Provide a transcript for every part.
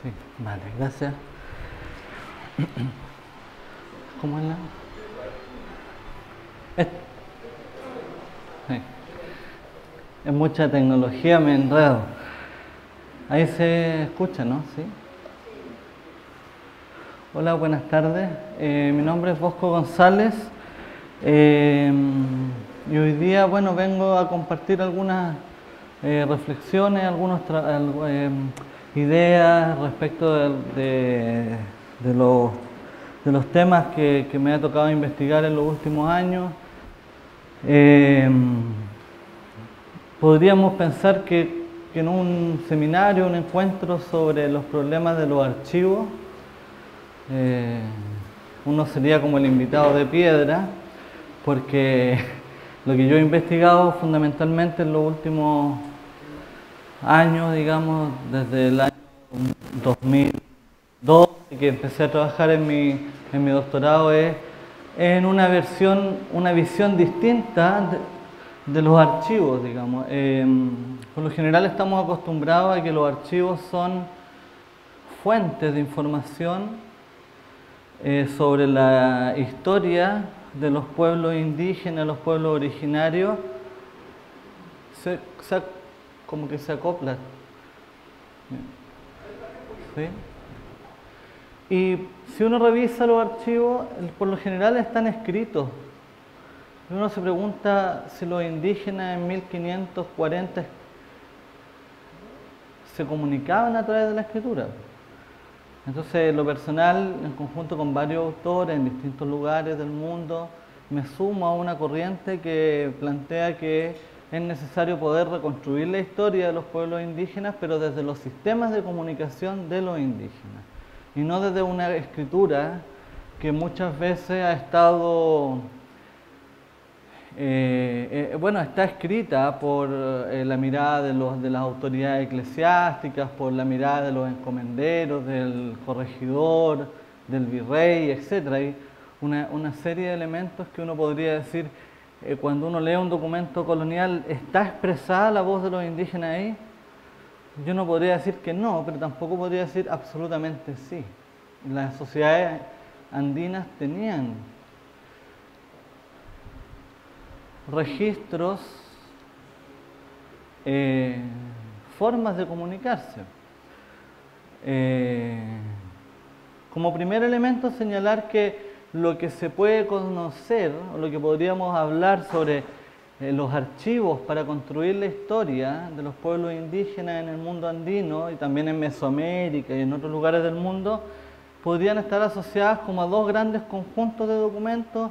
Sí, vale, gracias. ¿Cómo es la...? Sí. Es mucha tecnología, me enredo. Ahí se escucha, ¿no? Sí. Hola, buenas tardes. Mi nombre es Bosco González. Y hoy día, bueno, vengo a compartir algunas reflexiones, algunas ideas respecto de los temas que me ha tocado investigar en los últimos años. Podríamos pensar que en un seminario, un encuentro sobre los problemas de los archivos, uno sería como el invitado de piedra, porque lo que yo he investigado fundamentalmente en los últimos años, digamos, desde el año 2002, que empecé a trabajar en mi doctorado, es en una visión distinta de los archivos, digamos. Por lo general estamos acostumbrados a que los archivos son fuentes de información sobre la historia de los pueblos indígenas, los pueblos originarios, como que se acopla. ¿Sí? Y si uno revisa los archivos, por lo general están escritos. Uno se pregunta si los indígenas en 1540 se comunicaban a través de la escritura. Entonces, lo personal, en conjunto con varios autores en distintos lugares del mundo, me sumo a una corriente que plantea que es necesario poder reconstruir la historia de los pueblos indígenas, pero desde los sistemas de comunicación de los indígenas, y no desde una escritura que muchas veces ha estado, está escrita por la mirada de las autoridades eclesiásticas, por la mirada de los encomenderos, del corregidor, del virrey, etc. Hay una serie de elementos que uno podría decir, cuando uno lee un documento colonial, ¿está expresada la voz de los indígenas ahí? Yo no podría decir que no, pero tampoco podría decir absolutamente sí. Las sociedades andinas tenían registros, formas de comunicarse. Como primer elemento, señalar que lo que se puede conocer, o lo que podríamos hablar sobre los archivos para construir la historia de los pueblos indígenas en el mundo andino y también en Mesoamérica y en otros lugares del mundo, podrían estar asociadas como a dos grandes conjuntos de documentos.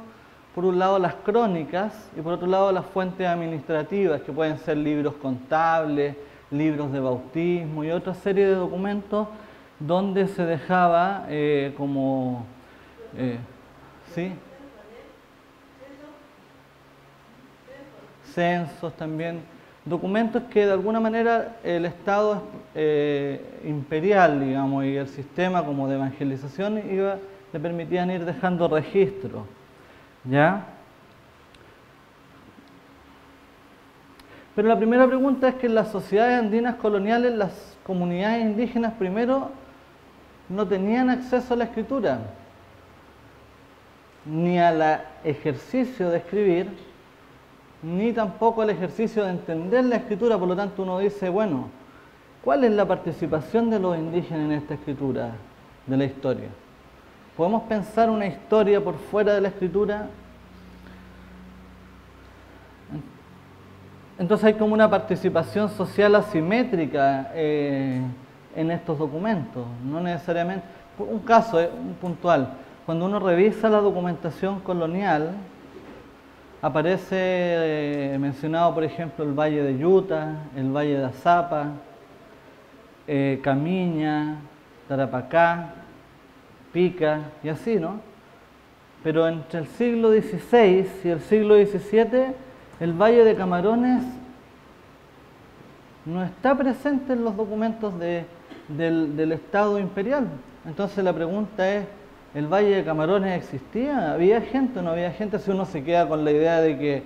Por un lado las crónicas y por otro lado las fuentes administrativas, que pueden ser libros contables, libros de bautismo y otra serie de documentos donde se dejaba ¿sí? Censos también, documentos que de alguna manera el Estado imperial, digamos, y el sistema como de evangelización le permitían ir dejando registros. ¿Ya? Pero la primera pregunta es que en las sociedades andinas coloniales, las comunidades indígenas primero no tenían acceso a la escritura, ni al ejercicio de escribir, ni tampoco al ejercicio de entender la escritura. Por lo tanto, uno dice, bueno, ¿cuál es la participación de los indígenas en esta escritura de la historia? ¿Podemos pensar una historia por fuera de la escritura? Entonces hay como una participación social asimétrica en estos documentos, no necesariamente. Un caso puntual, cuando uno revisa la documentación colonial, aparece mencionado, por ejemplo, el Valle de Yuta, el Valle de Azapa, Camiña, Tarapacá, Pica y así, ¿no? Pero entre el siglo XVI y el siglo XVII, el Valle de Camarones no está presente en los documentos del Estado imperial. Entonces la pregunta es, ¿el Valle de Camarones existía? ¿Había gente o no había gente? Si uno se queda con la idea de que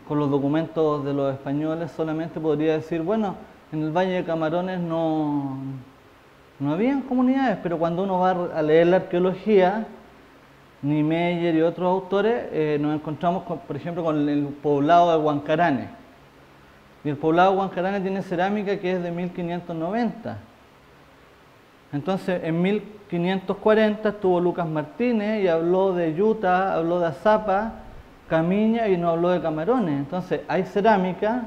con los documentos de los españoles solamente podría decir, bueno, en el Valle de Camarones no No habían comunidades, pero cuando uno va a leer la arqueología, Niemeyer y otros autores, nos encontramos, por ejemplo, con el poblado de Huancarane. Y el poblado de Huancarane tiene cerámica que es de 1590. Entonces, en 1540 estuvo Lucas Martínez y habló de yuta, habló de azapa, camiña y no habló de camarones. Entonces, hay cerámica,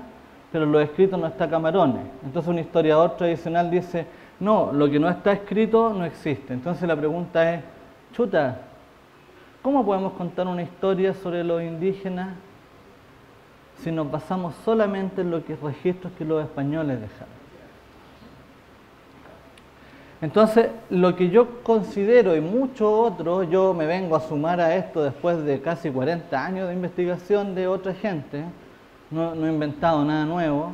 pero en los escritos no está camarones. Entonces, un historiador tradicional dice, no, lo que no está escrito no existe. Entonces, la pregunta es, chuta, ¿cómo podemos contar una historia sobre los indígenas si nos basamos solamente en los registros que los españoles dejaron? Entonces, lo que yo considero y muchos otros, yo me vengo a sumar a esto después de casi 40 años de investigación de otra gente, no he inventado nada nuevo,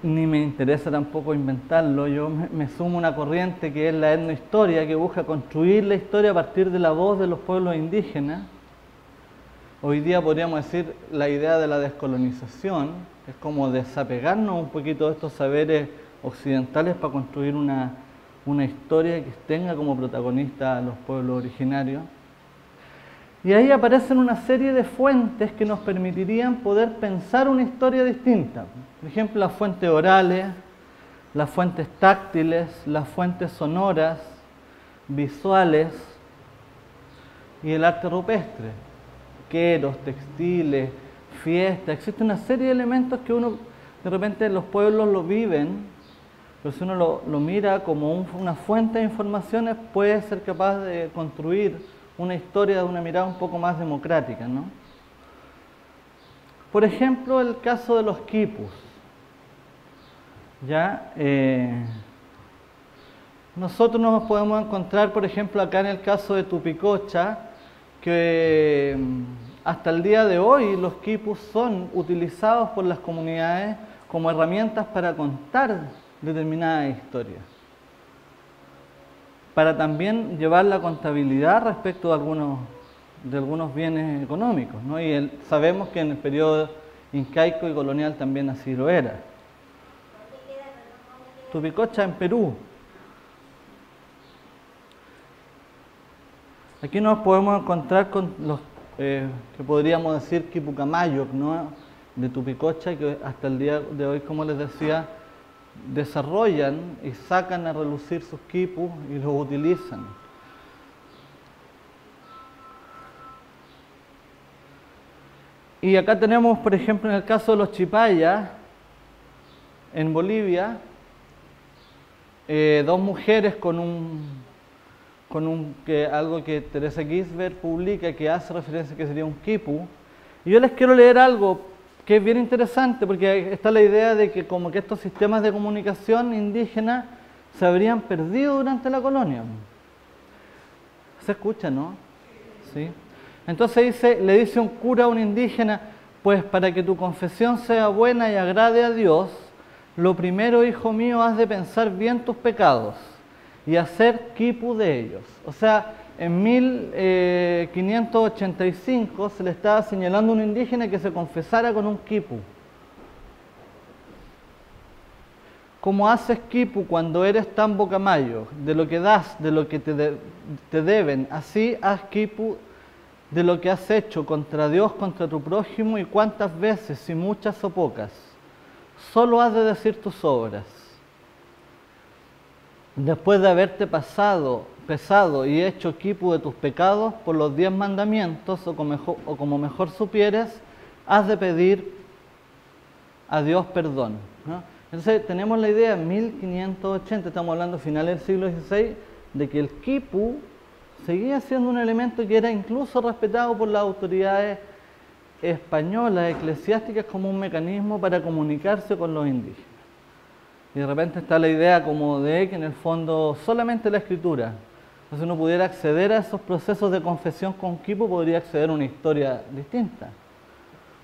ni me interesa tampoco inventarlo, yo me sumo a una corriente que es la etnohistoria, que busca construir la historia a partir de la voz de los pueblos indígenas. Hoy día podríamos decir la idea de la descolonización, es como desapegarnos un poquito de estos saberes occidentales para construir una historia que tenga como protagonista a los pueblos originarios. Y ahí aparecen una serie de fuentes que nos permitirían poder pensar una historia distinta. Por ejemplo, las fuentes orales, las fuentes táctiles, las fuentes sonoras, visuales y el arte rupestre. Queros, textiles, fiestas, existe una serie de elementos que uno de repente los pueblos lo viven, pero si uno lo mira como una fuente de informaciones puede ser capaz de construir una historia de una mirada un poco más democrática, ¿no? Por ejemplo, el caso de los quipus. ¿Ya? Nosotros nos podemos encontrar, por ejemplo, acá en el caso de Tupicocha, que hasta el día de hoy los quipus son utilizados por las comunidades como herramientas para contar determinadas historias, para también llevar la contabilidad respecto de algunos bienes económicos, ¿no? Y sabemos que en el periodo incaico y colonial también así lo era. Tupicocha en Perú. Aquí nos podemos encontrar con los que podríamos decir Quipucamayo, ¿no? De Tupicocha, que hasta el día de hoy, como les decía, desarrollan y sacan a relucir sus quipus y los utilizan. Y acá tenemos, por ejemplo, en el caso de los chipayas, en Bolivia, dos mujeres algo que Teresa Gisbert publica que hace referencia a que sería un quipu. Y yo les quiero leer algo que es bien interesante, porque está la idea de que como que estos sistemas de comunicación indígenas se habrían perdido durante la colonia. ¿Se escucha, no? ¿Sí? Entonces le dice un cura a un indígena, pues para que tu confesión sea buena y agrade a Dios, lo primero, hijo mío, has de pensar bien tus pecados y hacer quipu de ellos. O sea, en 1585 se le estaba señalando a un indígena que se confesara con un quipu. Como haces quipu cuando eres tan bocamayo, de lo que das, de lo que te deben, así haz quipu de lo que has hecho contra Dios, contra tu prójimo, y cuántas veces, si muchas o pocas, solo has de decir tus obras. Después de haberte pesado y hecho quipu de tus pecados por los 10 mandamientos, o como mejor supieres, has de pedir a Dios perdón, ¿no? Entonces tenemos la idea en 1580, estamos hablando finales del siglo XVI, de que el quipu seguía siendo un elemento que era incluso respetado por las autoridades españolas, eclesiásticas, como un mecanismo para comunicarse con los indígenas. Y de repente está la idea como de que en el fondo solamente la escritura, entonces uno pudiera acceder a esos procesos de confesión con quipu, podría acceder a una historia distinta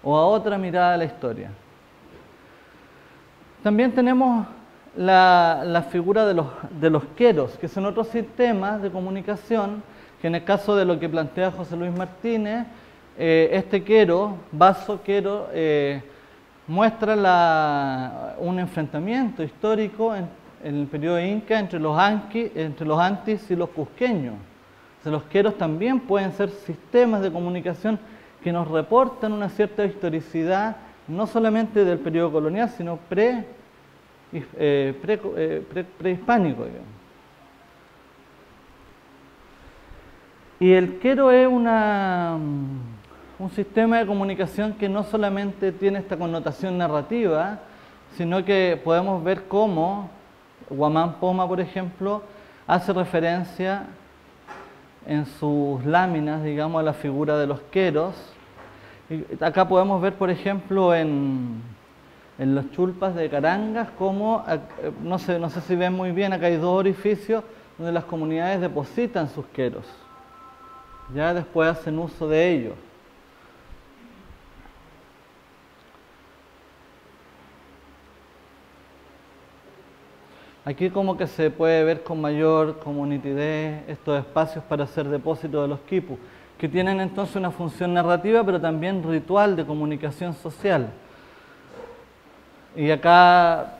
o a otra mirada a la historia. También tenemos la figura de los queros, que son otros sistemas de comunicación, que en el caso de lo que plantea José Luis Martínez, este quero, vaso quero, muestra un enfrentamiento histórico en el periodo inca entre los antis y los cusqueños. O sea, los queros también pueden ser sistemas de comunicación que nos reportan una cierta historicidad, no solamente del periodo colonial, sino prehispánico, digamos. Y el quero es un sistema de comunicación que no solamente tiene esta connotación narrativa, sino que podemos ver cómo Guamán Poma, por ejemplo, hace referencia en sus láminas, digamos, a la figura de los queros. Y acá podemos ver, por ejemplo, en los chulpas de Carangas, cómo, no sé si ven muy bien, acá hay dos orificios donde las comunidades depositan sus queros. Ya después hacen uso de ellos. Aquí como que se puede ver con mayor como nitidez estos espacios para hacer depósito de los quipus, que tienen entonces una función narrativa, pero también ritual de comunicación social. Y acá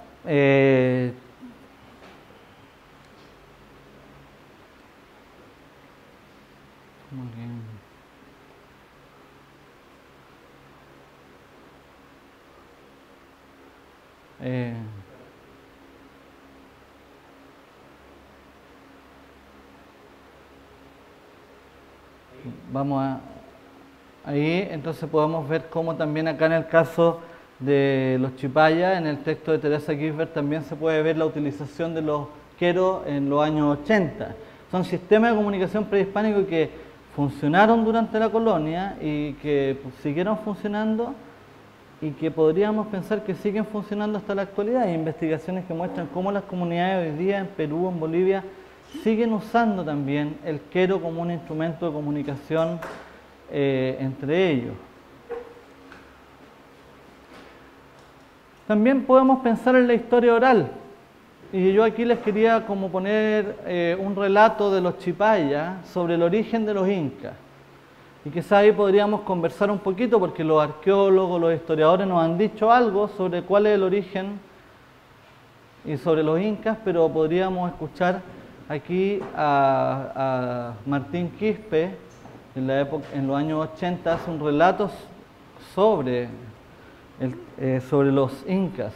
ahí entonces podemos ver cómo también acá en el caso de los chipayas, en el texto de Teresa Gisbert también se puede ver la utilización de los queros en los años 80. Son sistemas de comunicación prehispánicos que funcionaron durante la colonia y que siguieron funcionando y que podríamos pensar que siguen funcionando hasta la actualidad. Hay investigaciones que muestran cómo las comunidades hoy día en Perú, en Bolivia, siguen usando también el quero como un instrumento de comunicación entre ellos. También podemos pensar en la historia oral. Y yo aquí les quería como poner un relato de los chipayas sobre el origen de los incas. Y quizá ahí podríamos conversar un poquito porque los arqueólogos, los historiadores nos han dicho algo sobre cuál es el origen y sobre los incas, pero podríamos escuchar aquí a Martín Quispe, en los años 80, hace un relato sobre los incas.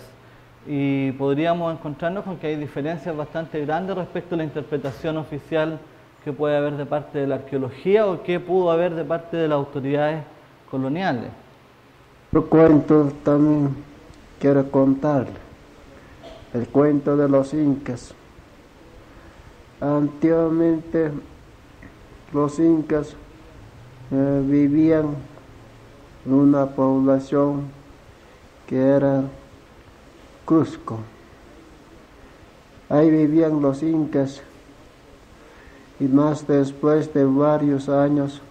Y podríamos encontrarnos con que hay diferencias bastante grandes respecto a la interpretación oficial que puede haber de parte de la arqueología o que pudo haber de parte de las autoridades coloniales. Otro cuento también quiero contar, el cuento de los incas. Antiguamente los incas vivían en una población que era Cusco. Ahí vivían los incas y más después de varios años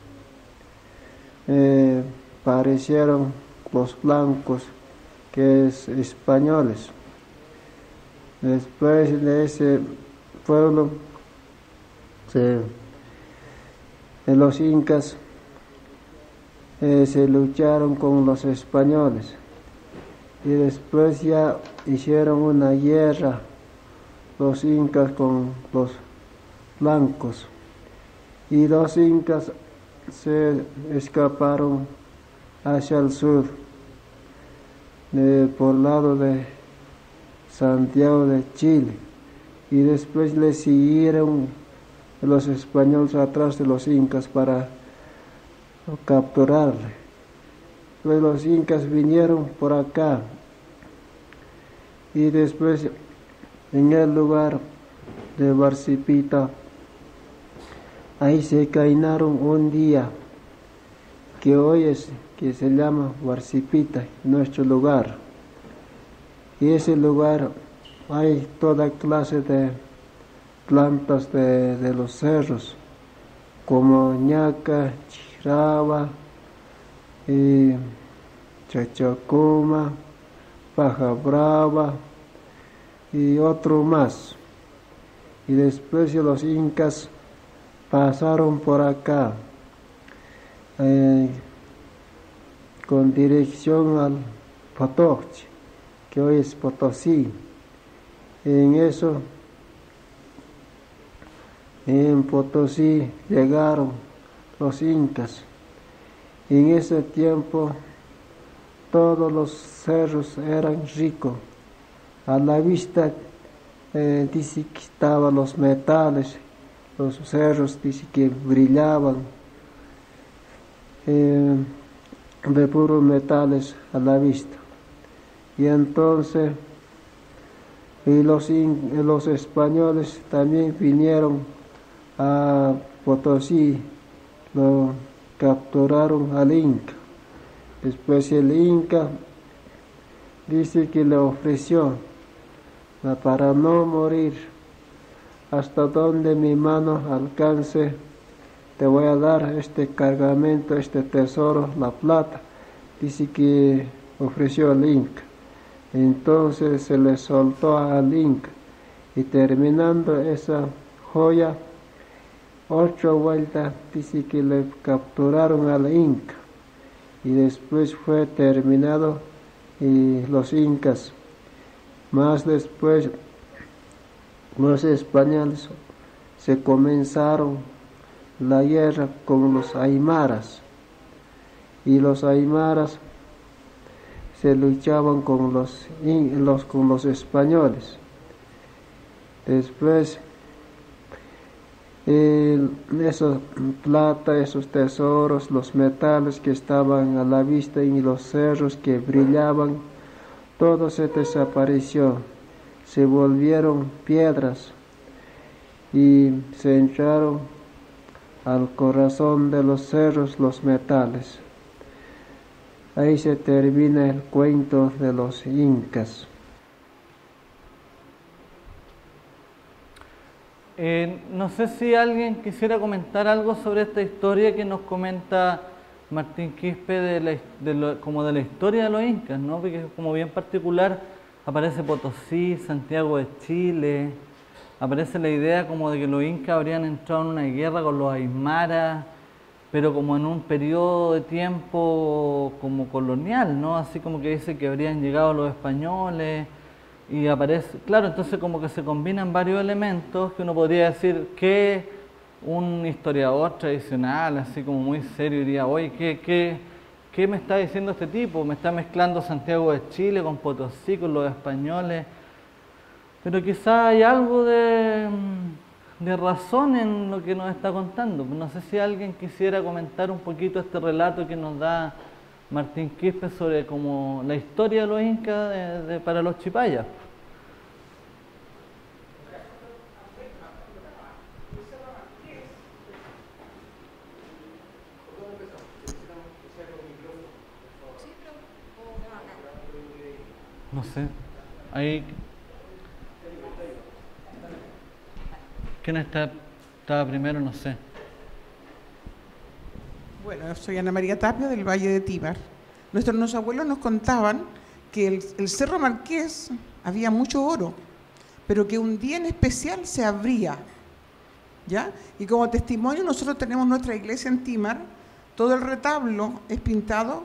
aparecieron los blancos, que es españoles. Después de ese pueblo, los incas se lucharon con los españoles y después ya hicieron una guerra los incas con los blancos y los incas se escaparon hacia el sur por el lado de Santiago de Chile y después le siguieron los españoles atrás de los incas para capturarle. Pues los incas vinieron por acá y después en el lugar de Barcipita, ahí se cainaron un día que se llama Barcipita, nuestro lugar. Y ese lugar hay toda clase de plantas de los cerros, como ñaca, chiraba, chachacuma, paja brava y otro más. Y después los incas pasaron por acá con dirección al Potochi, que hoy es Potosí, En eso, en Potosí llegaron los incas. En ese tiempo todos los cerros eran ricos. A la vista dice que estaban los metales, los cerros dice que brillaban de puros metales a la vista. Y entonces los españoles también vinieron a Potosí, lo capturaron al Inca. Después el Inca dice que le ofreció para no morir, hasta donde mi mano alcance, te voy a dar este cargamento, este tesoro, la plata. Dice que ofreció al Inca. Entonces se le soltó al Inca y terminando esa joya, 8 vueltas dice que le capturaron al Inca y después fue terminado y los incas. Más después los españoles se comenzaron la guerra con los aymaras y los aymaras se luchaban con los españoles. Después esos plata, esos tesoros, los metales que estaban a la vista y los cerros que brillaban, todo se desapareció, se volvieron piedras y se entraron al corazón de los cerros los metales. Ahí se termina el cuento de los incas. No sé si alguien quisiera comentar algo sobre esta historia que nos comenta Martín Quispe como de la historia de los incas, ¿no? Porque es como bien particular, aparece Potosí, Santiago de Chile, aparece la idea como de que los incas habrían entrado en una guerra con los aymaras, pero como en un periodo de tiempo como colonial, ¿no? Así como que dice que habrían llegado los españoles y aparece, claro, entonces como que se combinan varios elementos que uno podría decir que un historiador tradicional, así como muy serio, diría, oye, ¿qué me está diciendo este tipo? Me está mezclando Santiago de Chile con Potosí, con los españoles, pero quizá hay algo de razón en lo que nos está contando. No sé si alguien quisiera comentar un poquito este relato que nos da Martín Quispe sobre como la historia de los incas para los chipayas. No sé, ahí... ¿Quién estaba primero? No sé. Bueno, soy Ana María Tapia del Valle de Tíbar. Nuestros abuelos nos contaban que el Cerro Marqués había mucho oro, pero que un día en especial se abría, ¿ya? Y como testimonio nosotros tenemos nuestra iglesia en Tímar, todo el retablo es pintado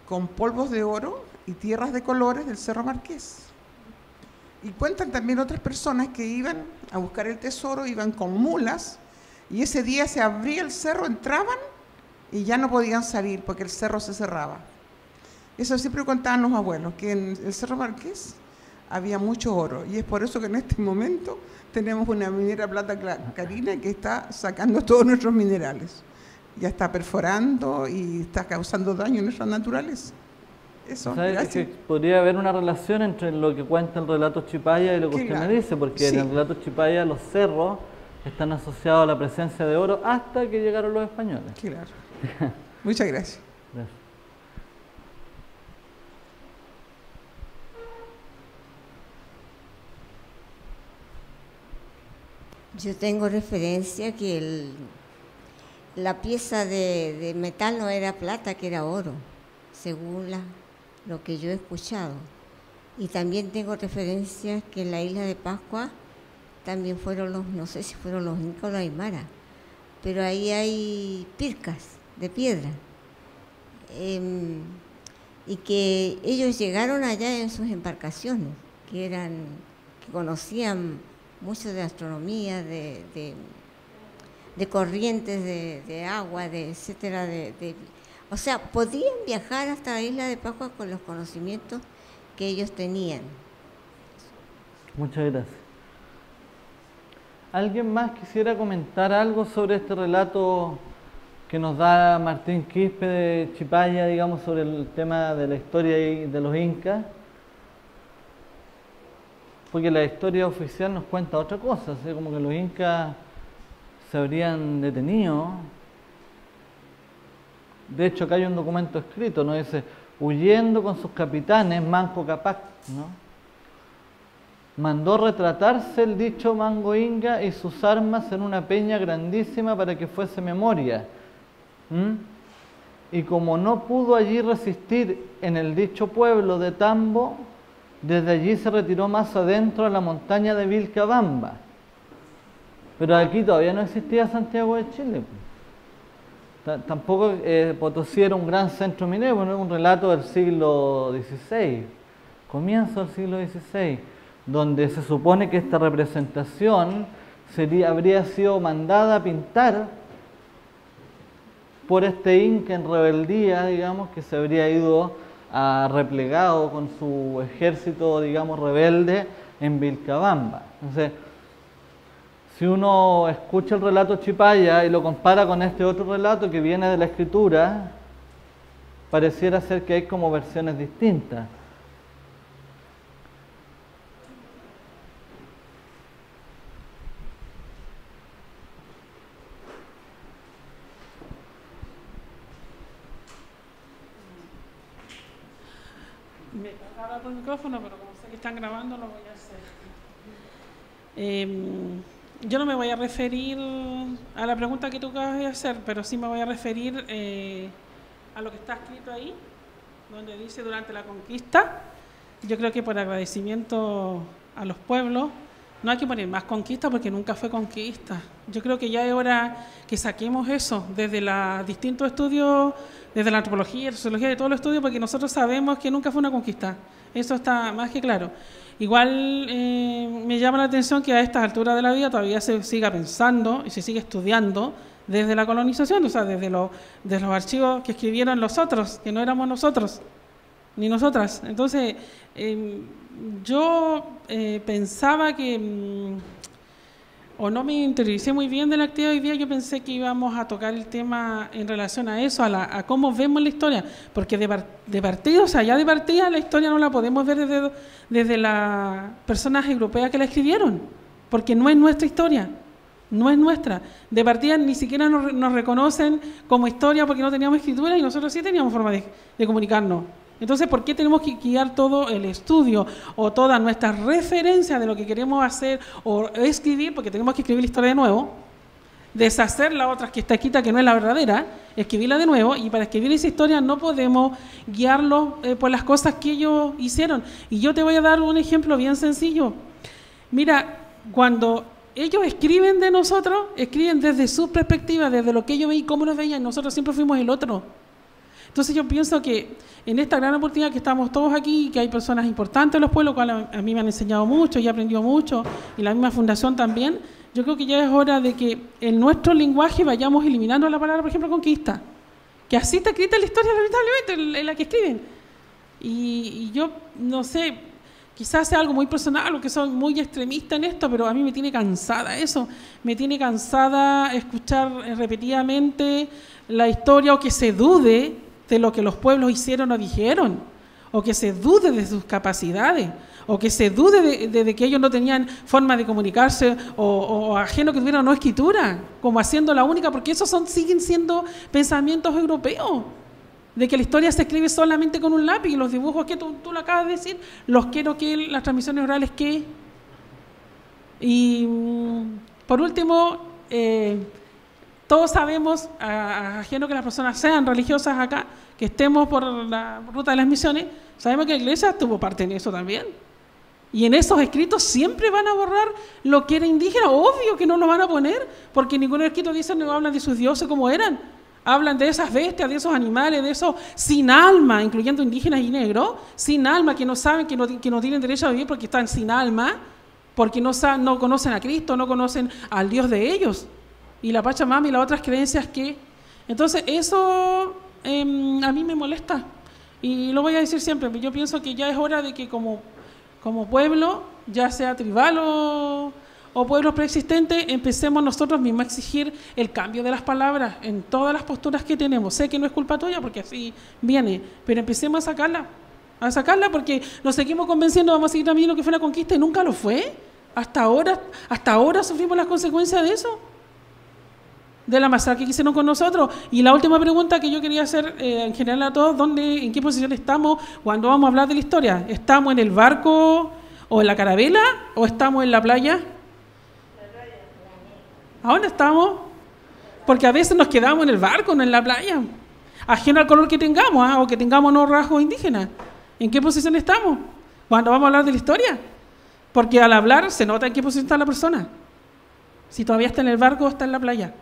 con polvos de oro y tierras de colores del Cerro Marqués. Y cuentan también otras personas que iban a buscar el tesoro, iban con mulas, y ese día se abría el cerro, entraban y ya no podían salir porque el cerro se cerraba. Eso siempre contaban los abuelos, que en el Cerro Marqués había mucho oro, y es por eso que en este momento tenemos una minera Plata Carina que está sacando todos nuestros minerales. Ya está perforando y está causando daño en nuestra naturaleza. Eso, gracias. Que podría haber una relación entre lo que cuenta el relato chipaya y lo que usted me dice, porque en el relato chipaya los cerros están asociados a la presencia de oro hasta que llegaron los españoles. Claro. Muchas gracias. Gracias. Yo tengo referencia que la pieza de metal no era plata, que era oro, según lo que yo he escuchado. Y también tengo referencias que en la isla de Pascua también fueron no sé si fueron los incas o los aymaras, pero ahí hay pircas de piedra. Y que ellos llegaron allá en sus embarcaciones, que que conocían mucho de astronomía, de corrientes de agua, etcétera, o sea, podían viajar hasta la isla de Pascua con los conocimientos que ellos tenían. Muchas gracias. ¿Alguien más quisiera comentar algo sobre este relato que nos da Martín Quispe de Chipaya, digamos, sobre el tema de la historia de los incas? Porque la historia oficial nos cuenta otra cosa, ¿sí? Como que los incas se habrían detenido. De hecho, acá hay un documento escrito, ¿no? Dice, huyendo con sus capitanes, Manco Cápac, ¿no? Mandó retratarse el dicho Manco Inca y sus armas en una peña grandísima para que fuese memoria. Y como no pudo allí resistir en el dicho pueblo de Tambo, desde allí se retiró más adentro a la montaña de Vilcabamba. Pero aquí todavía no existía Santiago de Chile. Tampoco Potosí era un gran centro minero, bueno, es un relato del siglo XVI, comienzo del siglo XVI, donde se supone que esta representación habría sido mandada a pintar por este inca en rebeldía, digamos, que se habría ido replegado con su ejército, digamos, rebelde en Vilcabamba. Entonces, si uno escucha el relato Chipaya y lo compara con este otro relato que viene de la escritura, pareciera ser que hay como versiones distintas. Me cagaba por el micrófono, pero como sé que están grabando, lo voy a hacer. Yo no me voy a referir a la pregunta que tú acabas de hacer, pero sí me voy a referir a lo que está escrito ahí, donde dice durante la conquista. Yo creo que por agradecimiento a los pueblos, no hay que poner más conquista porque nunca fue conquista. Yo creo que ya es hora que saquemos eso desde los distintos estudios, desde la antropología, la sociología, de todos los estudios, porque nosotros sabemos que nunca fue una conquista. Eso está más que claro. Igual me llama la atención que a estas alturas de la vida todavía se siga pensando y se sigue estudiando desde la colonización, o sea, desde los archivos que escribieron los otros, que no éramos nosotros, ni nosotras. Entonces, yo pensaba que, o no me interioricé muy bien de la actividad de hoy día, yo pensé que íbamos a tocar el tema en relación a eso, a cómo vemos la historia, porque de partida, o sea, ya de partida la historia no la podemos ver desde las personas europeas que la escribieron, porque no es nuestra historia, no es nuestra. De partida ni siquiera nos reconocen como historia porque no teníamos escritura y nosotros sí teníamos forma de comunicarnos. Entonces, ¿por qué tenemos que guiar todo el estudio o todas nuestras referencias de lo que queremos hacer o escribir? Porque tenemos que escribir la historia de nuevo, deshacer la otra que está escrita, que no es la verdadera, escribirla de nuevo, y para escribir esa historia no podemos guiarlo por las cosas que ellos hicieron. Y yo te voy a dar un ejemplo bien sencillo. Mira, cuando ellos escriben de nosotros, escriben desde su perspectiva, desde lo que ellos veían y cómo nos veían, nosotros siempre fuimos el otro. Entonces yo pienso que en esta gran oportunidad que estamos todos aquí, que hay personas importantes en los pueblos, cuales a mí me han enseñado mucho y he aprendido mucho, y la misma fundación también, yo creo que ya es hora de que en nuestro lenguaje vayamos eliminando la palabra, por ejemplo, conquista, que así está escrita en la historia, lamentablemente, en la que escriben. Y yo, no sé, quizás sea algo muy personal o que soy muy extremista en esto, pero a mí me tiene cansada eso, me tiene cansada escuchar repetidamente la historia o que se dude de lo que los pueblos hicieron o dijeron, o que se dude de sus capacidades, o que se dude de que ellos no tenían forma de comunicarse, o ajeno que tuvieran no escritura, como haciendo la única, porque esos siguen siendo pensamientos europeos, de que la historia se escribe solamente con un lápiz, y los dibujos que tú lo acabas de decir, los quiero que las transmisiones orales que... Y por último, todos sabemos, ajeno que las personas sean religiosas acá, que estemos por la ruta de las misiones, sabemos que la iglesia tuvo parte en eso también. Y en esos escritos siempre van a borrar lo que era indígena, obvio que no lo van a poner, porque ningún escrito dice, no hablan de sus dioses como eran, hablan de esas bestias, de esos animales, de esos sin alma, incluyendo indígenas y negros, sin alma, que no saben, que no tienen derecho a vivir porque están sin alma, porque no conocen a Cristo, no conocen al Dios de ellos, y la Pachamama y las otras creencias que... Entonces eso a mí me molesta, y lo voy a decir siempre. Yo pienso que ya es hora de que como pueblo, ya sea tribal o pueblos preexistentes, empecemos nosotros mismos a exigir el cambio de las palabras en todas las posturas que tenemos. Sé que no es culpa tuya porque así viene, pero empecemos a sacarla porque nos seguimos convenciendo, vamos a seguir también lo que fue la conquista y nunca lo fue. Hasta ahora sufrimos las consecuencias de eso, de la masacre que hicieron con nosotros. Y la última pregunta que yo quería hacer en general a todos, ¿en qué posición estamos cuando vamos a hablar de la historia? ¿Estamos en el barco o en la carabela o estamos en la playa? ¿A dónde estamos? Porque a veces nos quedamos en el barco, no en la playa, ajeno al color que tengamos, o que tengamos no rasgos indígenas. ¿En qué posición estamos cuando vamos a hablar de la historia? Porque al hablar se nota en qué posición está la persona, si todavía está en el barco o está en la playa.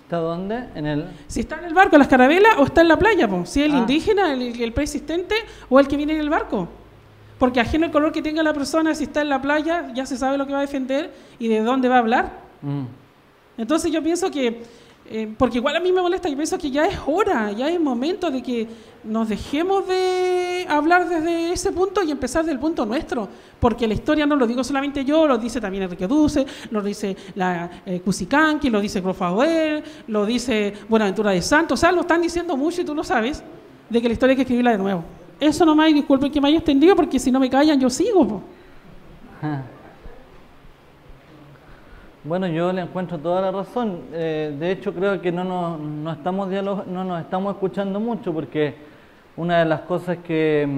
¿Está dónde? Si está en el barco, en las carabelas, o está en la playa, po. Si es el indígena, el preexistente, o el que viene en el barco. Porque ajeno al color que tenga la persona, si está en la playa, ya se sabe lo que va a defender y de dónde va a hablar. Entonces yo pienso que, porque igual a mí me molesta, yo pienso que ya es hora, ya es momento de que nos dejemos de hablar desde ese punto y empezar desde el punto nuestro, porque la historia no lo digo solamente yo, lo dice también Enrique Duce, lo dice la Cusicanqui, lo dice Grofaguer, lo dice Buenaventura de Santos, o sea, lo están diciendo mucho y tú lo sabes, de que la historia hay que escribirla de nuevo. Eso nomás, y disculpen que me haya extendido, porque si no me callan yo sigo, po. Bueno, yo le encuentro toda la razón. De hecho, creo que no nos estamos escuchando mucho, porque una de las cosas que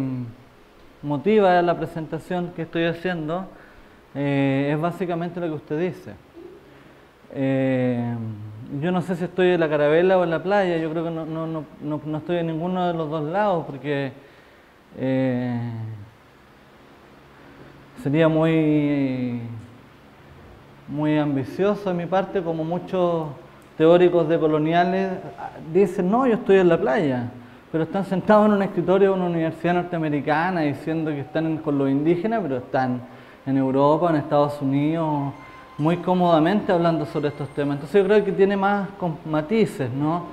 motiva la presentación que estoy haciendo es básicamente lo que usted dice. Yo no sé si estoy en la carabela o en la playa. Yo creo que no estoy en ninguno de los dos lados, porque sería muy ambicioso de mi parte, como muchos teóricos decoloniales dicen, no, yo estoy en la playa, pero están sentados en un escritorio de una universidad norteamericana diciendo que están con los indígenas, pero están en Europa, en Estados Unidos, muy cómodamente hablando sobre estos temas. Entonces yo creo que tiene más matices, ¿no?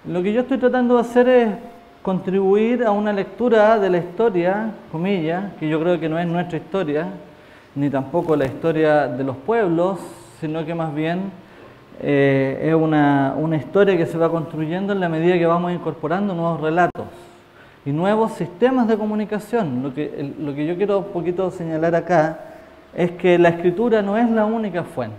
Lo que yo estoy tratando de hacer es contribuir a una lectura de la historia, comillas, que yo creo que no es nuestra historia, ni tampoco la historia de los pueblos, sino que más bien es una historia que se va construyendo en la medida que vamos incorporando nuevos relatos y nuevos sistemas de comunicación. Lo que yo quiero un poquito señalar acá es que la escritura no es la única fuente.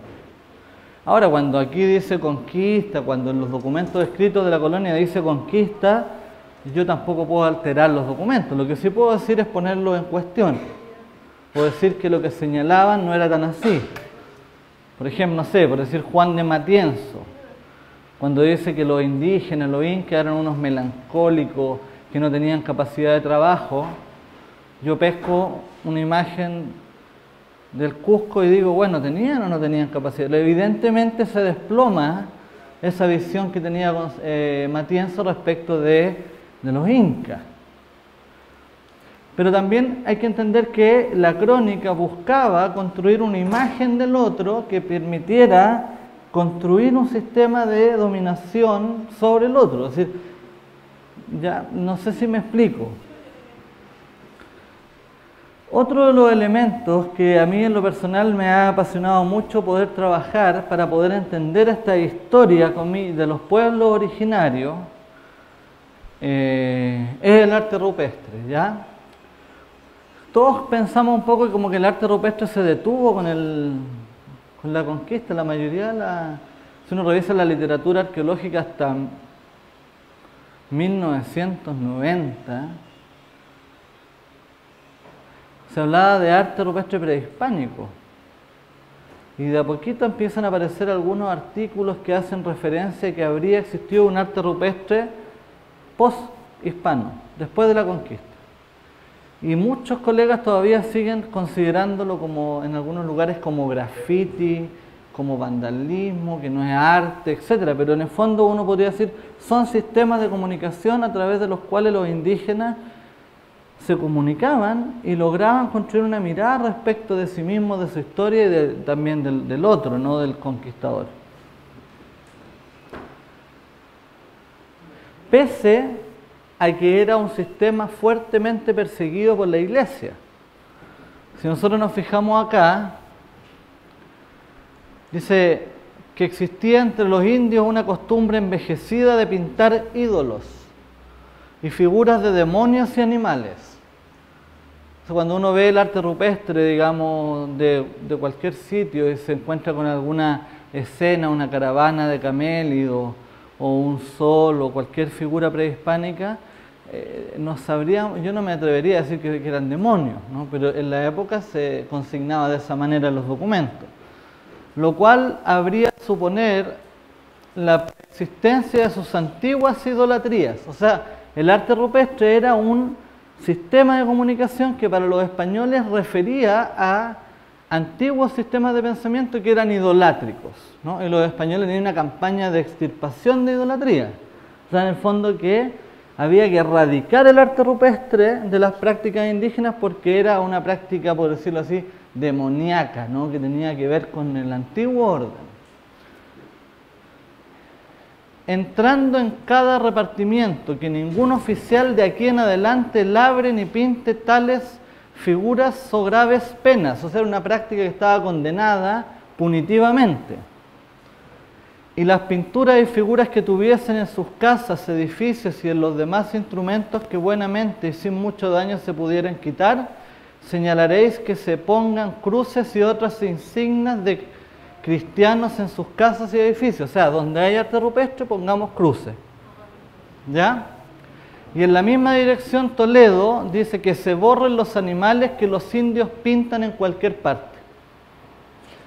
Ahora, cuando aquí dice conquista, cuando en los documentos escritos de la colonia dice conquista, yo tampoco puedo alterar los documentos. Lo que sí puedo decir es ponerlo en cuestión, o decir que lo que señalaban no era tan así. Por ejemplo, no sé, por decir Juan de Matienzo, cuando dice que los indígenas, los incas eran unos melancólicos que no tenían capacidad de trabajo, yo pesco una imagen del Cusco y digo, bueno, ¿tenían o no tenían capacidad? Evidentemente se desploma esa visión que tenía Matienzo respecto de los incas. Pero también hay que entender que la crónica buscaba construir una imagen del otro que permitiera construir un sistema de dominación sobre el otro. Es decir, ya no sé si me explico. Otro de los elementos que a mí en lo personal me ha apasionado mucho poder trabajar para poder entender esta historia de los pueblos originarios es el arte rupestre, ¿ya? Todos pensamos un poco como que el arte rupestre se detuvo con la conquista. La mayoría, si uno revisa la literatura arqueológica hasta 1990, se hablaba de arte rupestre prehispánico. Y de a poquito empiezan a aparecer algunos artículos que hacen referencia a que habría existido un arte rupestre post-hispano, después de la conquista. Y muchos colegas todavía siguen considerándolo como, en algunos lugares, como graffiti, como vandalismo, que no es arte, etcétera. Pero en el fondo uno podría decir, son sistemas de comunicación a través de los cuales los indígenas se comunicaban y lograban construir una mirada respecto de sí mismos, de su historia y también del otro, no del conquistador. Pese a que era un sistema fuertemente perseguido por la Iglesia. Si nosotros nos fijamos acá, dice que existía entre los indios una costumbre envejecida de pintar ídolos y figuras de demonios y animales. Cuando uno ve el arte rupestre, digamos, de cualquier sitio y se encuentra con alguna escena, una caravana de camélidos o un sol o cualquier figura prehispánica, no sabríamos, yo no me atrevería a decir que eran demonios, ¿no? Pero en la época se consignaba de esa manera en los documentos, lo cual habría de suponer la existencia de sus antiguas idolatrías. O sea, el arte rupestre era un sistema de comunicación que para los españoles refería a antiguos sistemas de pensamiento que eran idolátricos, ¿no? Y los españoles tenían una campaña de extirpación de idolatría. O sea, en el fondo que había que erradicar el arte rupestre de las prácticas indígenas porque era una práctica, por decirlo así, demoníaca, ¿no? Que tenía que ver con el antiguo orden. Entrando en cada repartimiento, que ningún oficial de aquí en adelante labre ni pinte tales figuras o graves penas. O sea, era una práctica que estaba condenada punitivamente. Y las pinturas y figuras que tuviesen en sus casas, edificios y en los demás instrumentos que buenamente y sin mucho daño se pudieran quitar, señalaréis que se pongan cruces y otras insignias de cristianos en sus casas y edificios. O sea, donde hay arte rupestre pongamos cruces. ¿Ya? Y en la misma dirección Toledo dice que se borren los animales que los indios pintan en cualquier parte.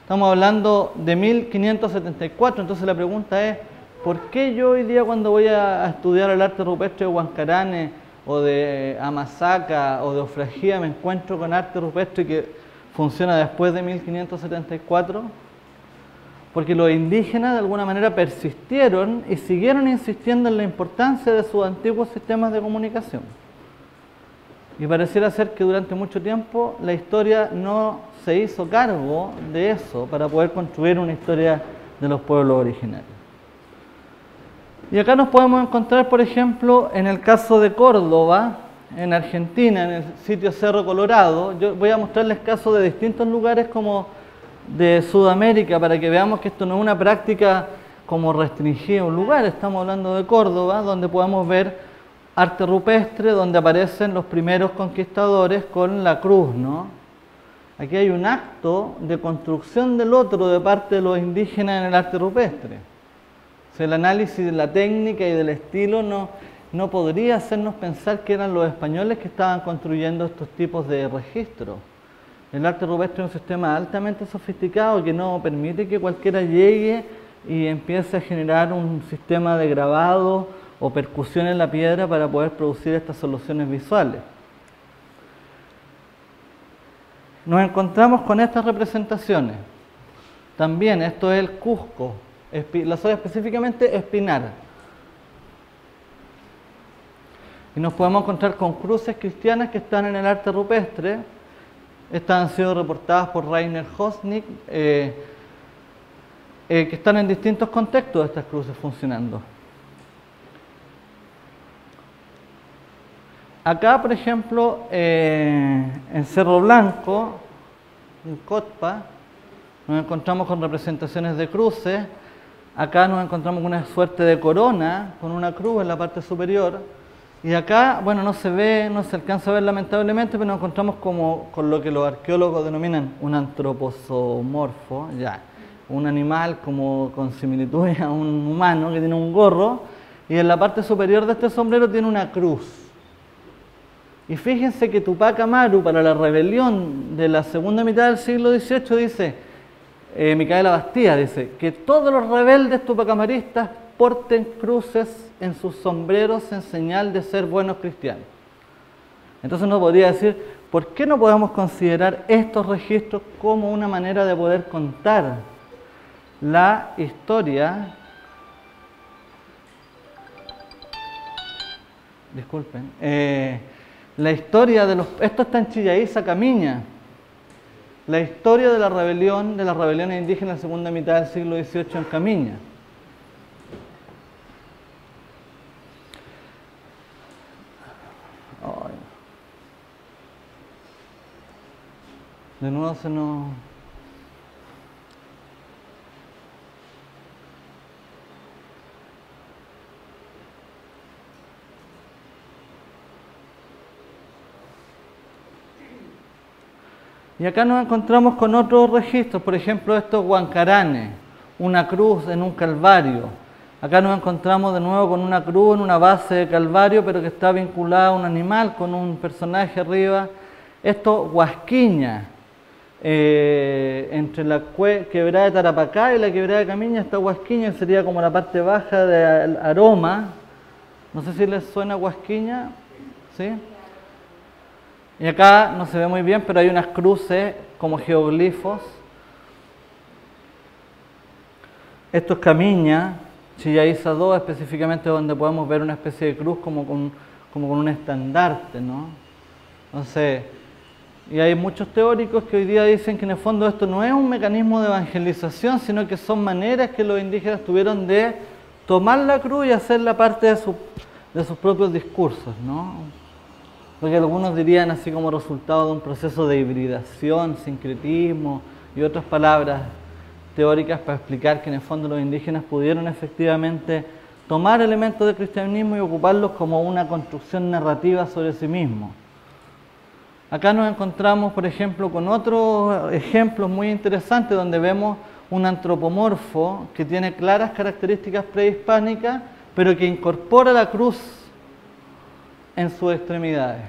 Estamos hablando de 1574, entonces la pregunta es, ¿por qué yo hoy día cuando voy a estudiar el arte rupestre de Huancarane o de Amasaca o de Ofragía me encuentro con arte rupestre que funciona después de 1574? Porque los indígenas de alguna manera persistieron y siguieron insistiendo en la importancia de sus antiguos sistemas de comunicación. Y pareciera ser que durante mucho tiempo la historia no se hizo cargo de eso para poder construir una historia de los pueblos originarios. Y acá nos podemos encontrar, por ejemplo, en el caso de Córdoba, en Argentina, en el sitio Cerro Colorado. Yo voy a mostrarles casos de distintos lugares como de Sudamérica para que veamos que esto no es una práctica como restringida a un lugar. Estamos hablando de Córdoba, donde podemos ver arte rupestre, donde aparecen los primeros conquistadores con la cruz, ¿no? Aquí hay un acto de construcción del otro de parte de los indígenas en el arte rupestre. O sea, el análisis de la técnica y del estilo no podría hacernos pensar que eran los españoles que estaban construyendo estos tipos de registros. El arte rupestre es un sistema altamente sofisticado que no permite que cualquiera llegue y empiece a generar un sistema de grabado o percusión en la piedra para poder producir estas soluciones visuales. Nos encontramos con estas representaciones. También esto es el Cusco, la zona específicamente Espinar. Y nos podemos encontrar con cruces cristianas que están en el arte rupestre. Estas han sido reportadas por Rainer Hosnick, que están en distintos contextos estas cruces funcionando. Acá, por ejemplo, en Cerro Blanco, en Cotpa, nos encontramos con representaciones de cruces. Acá nos encontramos con una suerte de corona, con una cruz en la parte superior. Y acá, bueno, no se ve, no se alcanza a ver lamentablemente, pero nos encontramos como con lo que los arqueólogos denominan un antroposomorfo, ya, un animal como con similitudes a un humano que tiene un gorro, y en la parte superior de este sombrero tiene una cruz. Y fíjense que Tupac Amaru, para la rebelión de la segunda mitad del siglo XVIII, dice, Micaela Bastía dice, que todos los rebeldes tupacamaristas porten cruces en sus sombreros en señal de ser buenos cristianos. Entonces uno podría decir, ¿por qué no podemos considerar estos registros como una manera de poder contar la historia? Disculpen. la historia de los... Esto está en Chillaíza, Camiña. La historia de la rebelión, de las rebeliones indígenas en la segunda mitad del siglo XVIII en Camiña. Ay. De nuevo se nos... Y acá nos encontramos con otros registros, por ejemplo estos Huancaranes, una cruz en un calvario. Acá nos encontramos de nuevo con una cruz en una base de calvario, pero que está vinculada a un animal, con un personaje arriba. Esto Huasquiña, entre la quebrada de Tarapacá y la quebrada de Camiña está Huasquiña, sería como la parte baja de Aroma. No sé si les suena Huasquiña, ¿sí? Y acá no se ve muy bien, pero hay unas cruces como geoglifos. Esto es Camiña, Chillaíza 2 específicamente, donde podemos ver una especie de cruz como con un estandarte, ¿no? Entonces, y hay muchos teóricos que hoy día dicen que en el fondo esto no es un mecanismo de evangelización, sino que son maneras que los indígenas tuvieron de tomar la cruz y hacerla parte de sus propios discursos, ¿no? Porque algunos dirían así como resultado de un proceso de hibridación, sincretismo y otras palabras teóricas para explicar que en el fondo los indígenas pudieron efectivamente tomar elementos del cristianismo y ocuparlos como una construcción narrativa sobre sí mismos. Acá nos encontramos, por ejemplo, con otros ejemplos muy interesantes donde vemos un antropomorfo que tiene claras características prehispánicas, pero que incorpora la cruz en sus extremidades.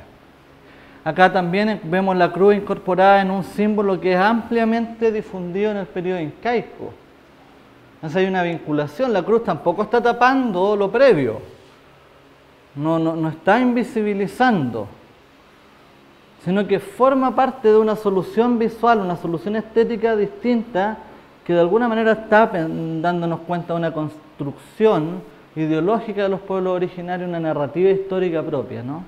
Acá también vemos la cruz incorporada en un símbolo que es ampliamente difundido en el periodo incaico. Entonces hay una vinculación, la cruz tampoco está tapando lo previo, no está invisibilizando, sino que forma parte de una solución visual, una solución estética distinta que de alguna manera está dándonos cuenta de una construcción ideológica de los pueblos originarios, una narrativa histórica propia, ¿no?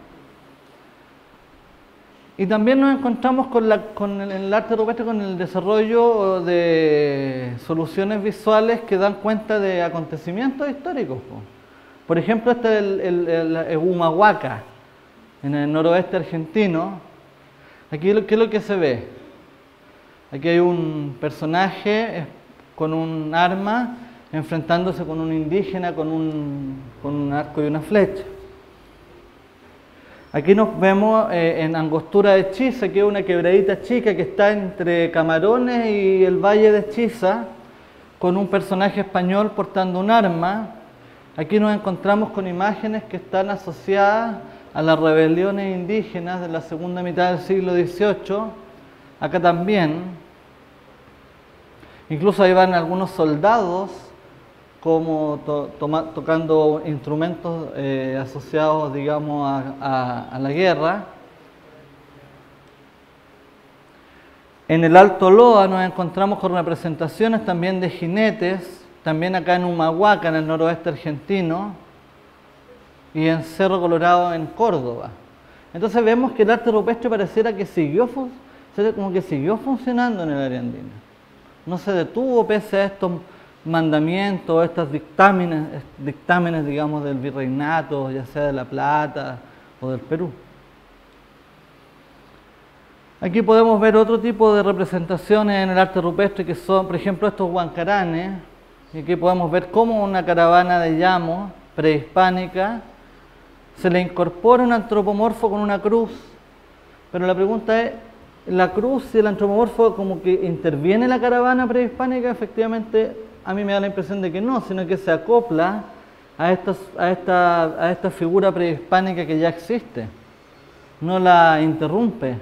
Y también nos encontramos con el arte rupestre, con el desarrollo de soluciones visuales que dan cuenta de acontecimientos históricos. Por ejemplo, este es el Humahuaca, en el noroeste argentino. Aquí, ¿qué es lo que se ve? Aquí hay un personaje con un arma enfrentándose con un indígena con un arco y una flecha. Aquí nos vemos en Angostura de Chiza, que es una quebradita chica que está entre Camarones y el Valle de Chiza, con un personaje español portando un arma. Aquí nos encontramos con imágenes que están asociadas a las rebeliones indígenas de la segunda mitad del siglo XVIII. Acá también. Incluso ahí van algunos soldados como tocando instrumentos asociados, digamos, a la guerra. En el Alto Loa nos encontramos con representaciones también de jinetes, también acá en Humahuaca, en el noroeste argentino, y en Cerro Colorado, en Córdoba. Entonces vemos que el arte rupestre pareciera que siguió funcionando en el área andina. No se detuvo pese a estos mandamientos, estos dictámenes, digamos, del virreinato, ya sea de La Plata o del Perú. Aquí podemos ver otro tipo de representaciones en el arte rupestre que son, por ejemplo, estos huancaranes. Y aquí podemos ver cómo una caravana de llamos prehispánica se le incorpora un antropomorfo con una cruz. Pero la pregunta es, ¿la cruz y el antropomorfo como que interviene la caravana prehispánica? Efectivamente, a mí me da la impresión de que no, sino que se acopla a esta figura prehispánica que ya existe, no la interrumpe.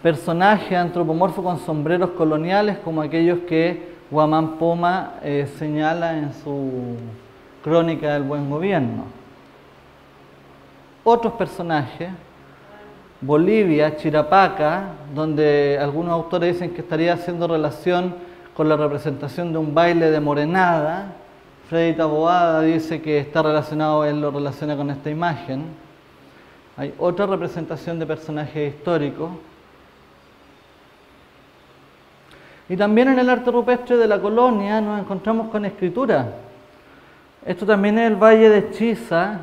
Personaje antropomorfo con sombreros coloniales como aquellos que Guamán Poma señala en su Crónica del Buen Gobierno. Otros personajes, Bolivia, Chirapaca, donde algunos autores dicen que estaría haciendo relación con la representación de un baile de morenada. Freddy Taboada dice que está relacionado, él lo relaciona con esta imagen. Hay otra representación de personajes históricos. Y también en el arte rupestre de la colonia nos encontramos con escritura. Esto también es el valle de Chiza,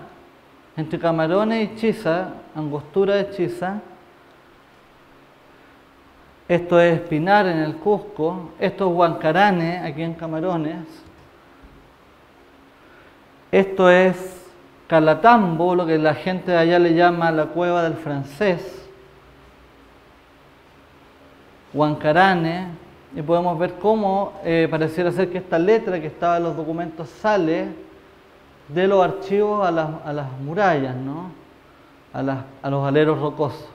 entre Camarones y Chiza, Angostura de Chiza. Esto es Pinar en el Cusco. Esto es Huancarane, aquí en Camarones. Esto es Calatambo, lo que la gente de allá le llama la cueva del francés. Huancarane. Y podemos ver cómo pareciera ser que esta letra que estaba en los documentos sale de los archivos a las murallas, ¿no? A los aleros rocosos.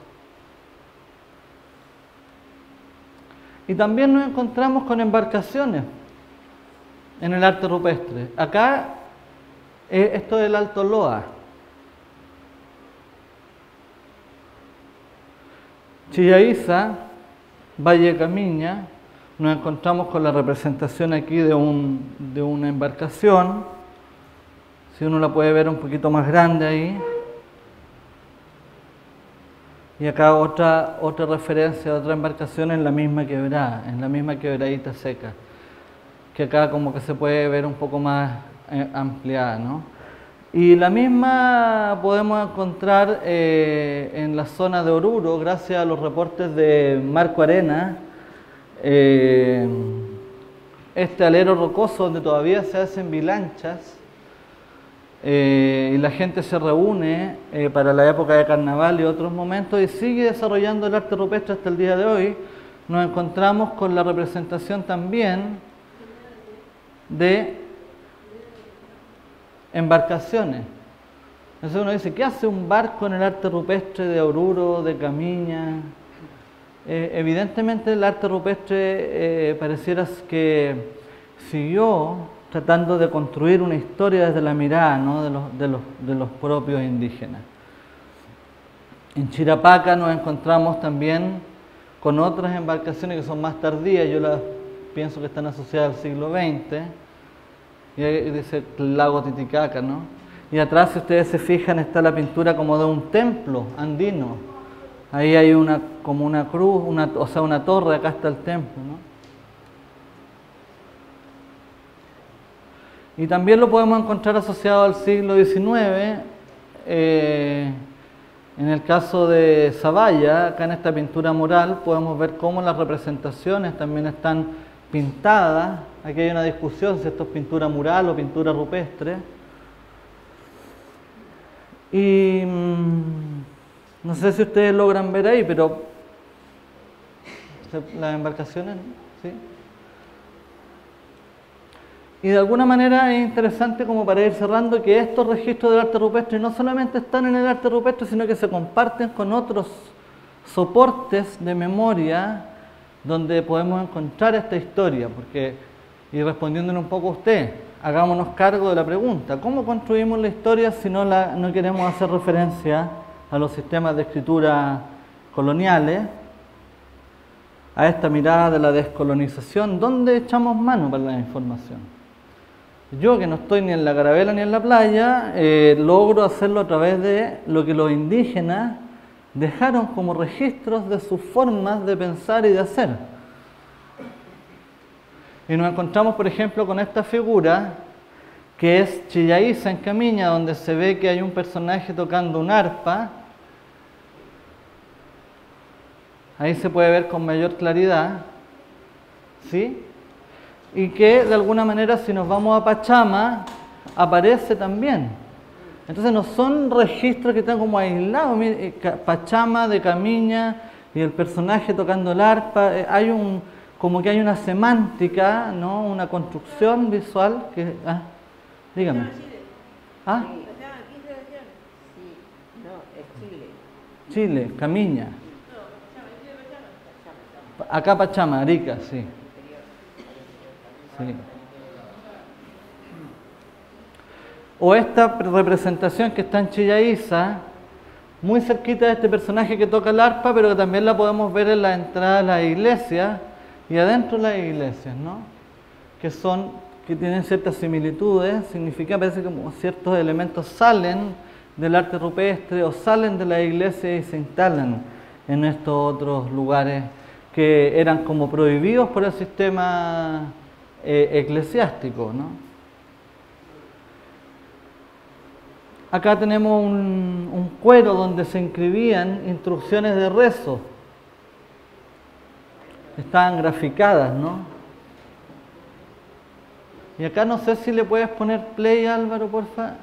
Y también nos encontramos con embarcaciones en el arte rupestre. Acá, esto es el Alto Loa. Chillaíza, Valle de Camiña, nos encontramos con la representación aquí de una embarcación. Si uno la puede ver un poquito más grande ahí. Y acá otra referencia a otra embarcación en la misma quebrada, en la misma quebradita seca, que acá como que se puede ver un poco más ampliada, ¿no? Y la misma podemos encontrar en la zona de Oruro, gracias a los reportes de Marco Arena, este alero rocoso donde todavía se hacen bilanchas, y la gente se reúne para la época de carnaval y otros momentos y sigue desarrollando el arte rupestre hasta el día de hoy. Nos encontramos con la representación también de embarcaciones. Entonces uno dice, ¿qué hace un barco en el arte rupestre de Oruro, de Camiña? Evidentemente el arte rupestre pareciera que siguió tratando de construir una historia desde la mirada, ¿no? de los propios indígenas. En Chirapaca nos encontramos también con otras embarcaciones que son más tardías, yo las pienso que están asociadas al siglo XX, y ahí dice el lago Titicaca, ¿no? Y atrás, si ustedes se fijan, está la pintura como de un templo andino. Ahí hay como una cruz, o sea, una torre, acá está el templo, ¿no? Y también lo podemos encontrar asociado al siglo XIX, en el caso de Zavalla, acá en esta pintura mural, podemos ver cómo las representaciones también están pintadas. Aquí hay una discusión si esto es pintura mural o pintura rupestre. Y no sé si ustedes logran ver ahí, pero las embarcaciones, ¿sí? Y de alguna manera es interesante, como para ir cerrando, que estos registros del arte rupestre no solamente están en el arte rupestre, sino que se comparten con otros soportes de memoria donde podemos encontrar esta historia. Porque, y respondiéndole un poco a usted, hagámonos cargo de la pregunta: ¿cómo construimos la historia si no queremos hacer referencia a los sistemas de escritura coloniales, a esta mirada de la descolonización? ¿Dónde echamos mano para la información? Yo, que no estoy ni en la carabela ni en la playa, logro hacerlo a través de lo que los indígenas dejaron como registros de sus formas de pensar y de hacer. Y nos encontramos, por ejemplo, con esta figura que es Chillaíza en Camiña, donde se ve que hay un personaje tocando un arpa. Ahí se puede ver con mayor claridad, ¿sí? Y que de alguna manera, si nos vamos a Pachama, aparece también. Entonces no son registros que están como aislados. Pachama de Camiña y el personaje tocando el arpa, como que hay una semántica, ¿no? Una construcción visual que... dígame. ¿Ah? Chile, Camiña. Acá Pachama, Arica, sí. Sí. O esta representación que está en Chillaíza, muy cerquita de este personaje que toca el arpa, pero que también la podemos ver en la entrada de la iglesia y adentro de las iglesias, ¿no? Que tienen ciertas similitudes, parece que como ciertos elementos salen del arte rupestre o salen de la iglesia y se instalan en estos otros lugares que eran como prohibidos por el sistema eclesiástico, ¿no? Acá tenemos un cuero donde se inscribían instrucciones de rezo. Estaban graficadas, ¿no? Y acá no sé si le puedes poner play, Álvaro, porfa.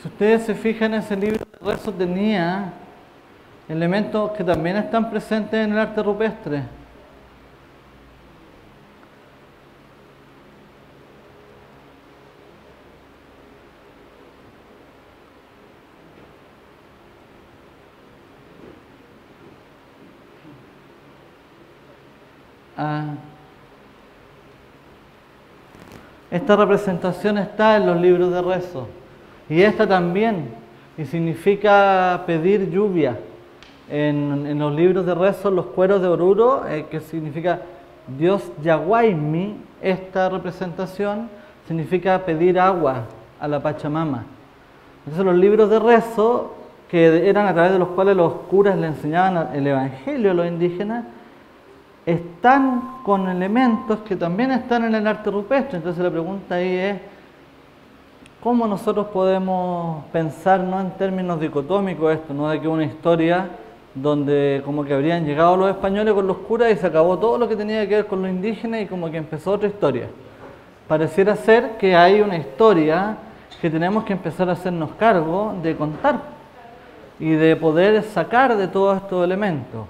Si ustedes se fijan, ese libro de rezo tenía elementos que también están presentes en el arte rupestre. Esta representación está en los libros de rezo. Y esta también, y significa pedir lluvia. En los libros de rezo, los cueros de Oruro, que significa Dios Yaguaimi, esta representación significa pedir agua a la Pachamama. Entonces los libros de rezo, que eran a través de los cuales los curas le enseñaban el evangelio a los indígenas, están con elementos que también están en el arte rupestre. Entonces la pregunta ahí es, ¿cómo nosotros podemos pensar no en términos dicotómicos esto, no de que una historia donde como que habrían llegado los españoles con los curas y se acabó todo lo que tenía que ver con los indígenas y como que empezó otra historia? Pareciera ser que hay una historia que tenemos que empezar a hacernos cargo de contar y de poder sacar de todos estos elementos.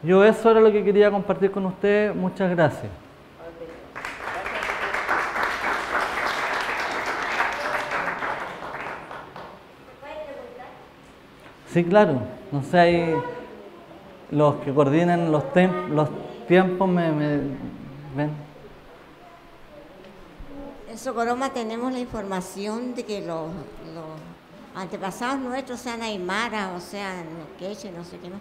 Yo eso era lo que quería compartir con ustedes. Muchas gracias. Sí, claro. No sé, hay los que coordinan los tiempos me ven. En Socoroma tenemos la información de que los antepasados nuestros, sean aymaras, o sean quechua, no sé qué más,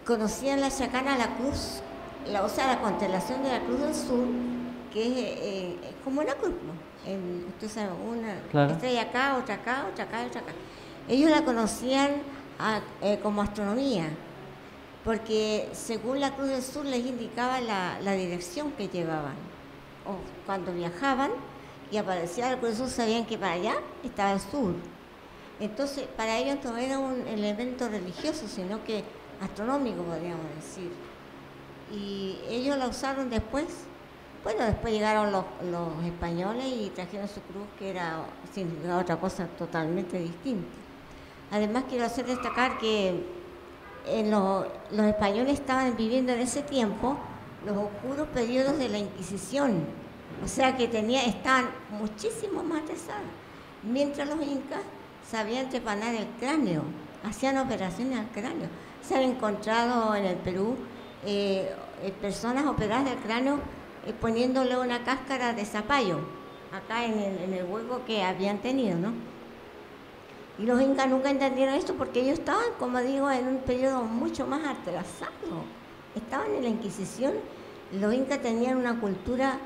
conocían la chacana, la cruz, o sea, la constelación de la Cruz del Sur, que es como una cruz, ¿no? Usted sabe, una estrella acá, otra acá, otra acá, otra acá. Ellos la conocían como astronomía, porque según la Cruz del Sur les indicaba la dirección que llevaban. O cuando viajaban y aparecía la Cruz del Sur, sabían que para allá estaba el sur. Entonces, para ellos no era un elemento religioso, sino que astronómico, podríamos decir. Y ellos la usaron después. Bueno, después llegaron los españoles y trajeron su cruz, que significaba otra cosa totalmente distinta. Además, quiero hacer destacar que los españoles estaban viviendo en ese tiempo los oscuros periodos de la Inquisición, o sea que estaban muchísimo más atrasados, mientras los incas sabían trepanar el cráneo, hacían operaciones al cráneo. Se han encontrado en el Perú personas operadas del cráneo poniéndole una cáscara de zapallo, acá en el hueco que habían tenido, ¿no? Y los incas nunca entendieron esto porque ellos estaban, como digo, en un periodo mucho más atrasado. Estaban en la Inquisición, los incas tenían una cultura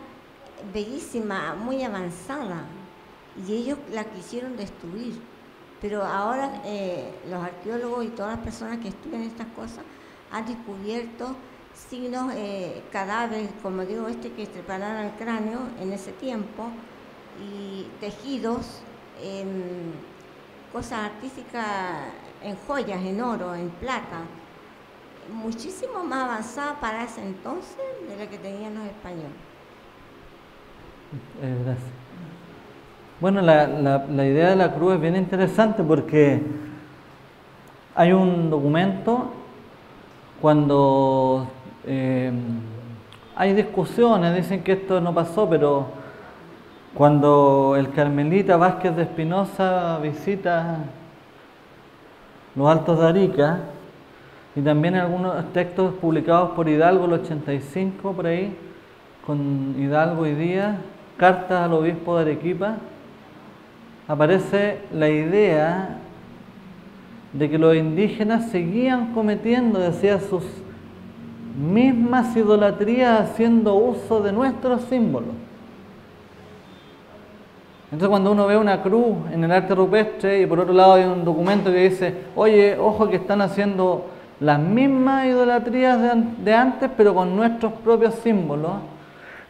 bellísima, muy avanzada, y ellos la quisieron destruir. Pero ahora los arqueólogos y todas las personas que estudian estas cosas han descubierto signos, cadáveres, como digo, que prepararon el cráneo en ese tiempo, y tejidos, cosas artísticas, en joyas, en oro, en plata, muchísimo más avanzada para ese entonces de la que tenían los españoles. Gracias. Bueno, la idea de la cruz es bien interesante porque hay un documento cuando hay discusiones, dicen que esto no pasó, pero cuando el carmelita Vázquez de Espinosa visita los Altos de Arica, y también algunos textos publicados por Hidalgo el 85 por ahí, con Hidalgo y Díaz, cartas al obispo de Arequipa, aparece la idea de que los indígenas seguían cometiendo, decía, sus mismas idolatrías haciendo uso de nuestros símbolos. Entonces cuando uno ve una cruz en el arte rupestre y por otro lado hay un documento que dice, oye, ojo que están haciendo las mismas idolatrías de antes pero con nuestros propios símbolos,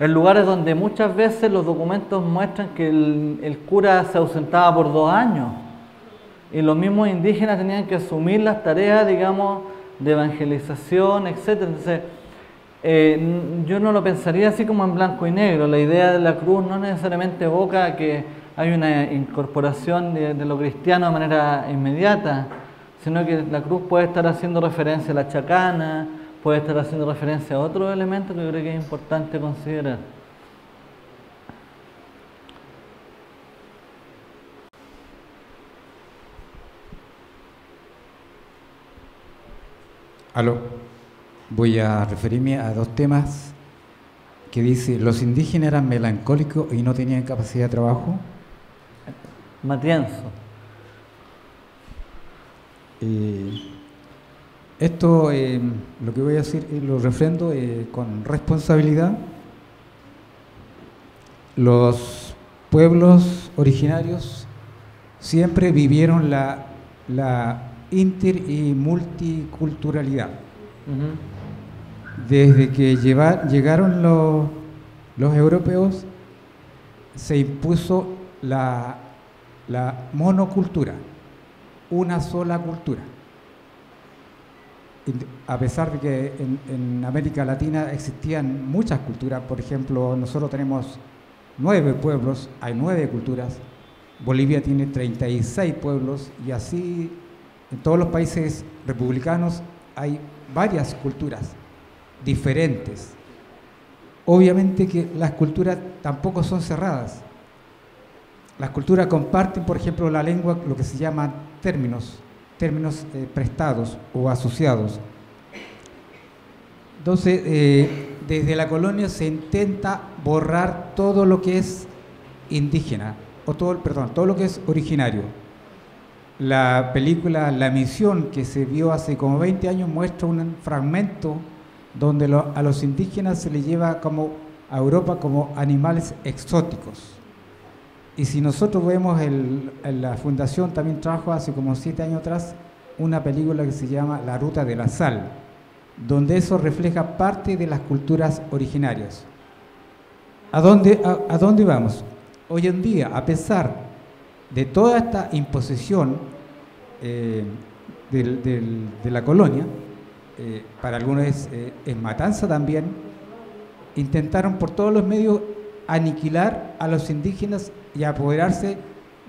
en lugares donde muchas veces los documentos muestran que el cura se ausentaba por 2 años y los mismos indígenas tenían que asumir las tareas, digamos, de evangelización, etc. Entonces, yo no lo pensaría así como en blanco y negro. La idea de la cruz no necesariamente evoca a que hay una incorporación de lo cristiano de manera inmediata, sino que la cruz puede estar haciendo referencia a la chacana, puede estar haciendo referencia a otros elementos que yo creo que es importante considerar. Aló. Voy a referirme a 2 temas que dice, los indígenas eran melancólicos y no tenían capacidad de trabajo. Matienzo. Esto, lo que voy a decir, lo refrendo con responsabilidad. Los pueblos originarios siempre vivieron la inter y multiculturalidad. Desde que llegaron los europeos, se impuso la monocultura, una sola cultura. A pesar de que en América Latina existían muchas culturas, por ejemplo, nosotros tenemos 9 pueblos, hay 9 culturas, Bolivia tiene 36 pueblos y así en todos los países republicanos hay varias culturas diferentes. Obviamente que las culturas tampoco son cerradas. Las culturas comparten, por ejemplo, la lengua, lo que se llama términos prestados o asociados. Entonces, desde la colonia se intenta borrar todo lo que es indígena, o todo lo que es originario. La película La Misión, que se vio hace como 20 años, muestra un fragmento donde a los indígenas se les lleva a Europa como animales exóticos. Y si nosotros vemos, la Fundación también trajo hace como 7 años atrás una película que se llama La Ruta de la Sal, donde eso refleja parte de las culturas originarias. ¿A dónde vamos? Hoy en día, a pesar de toda esta imposición de la colonia, para algunos es matanza también, intentaron por todos los medios aniquilar a los indígenas y apoderarse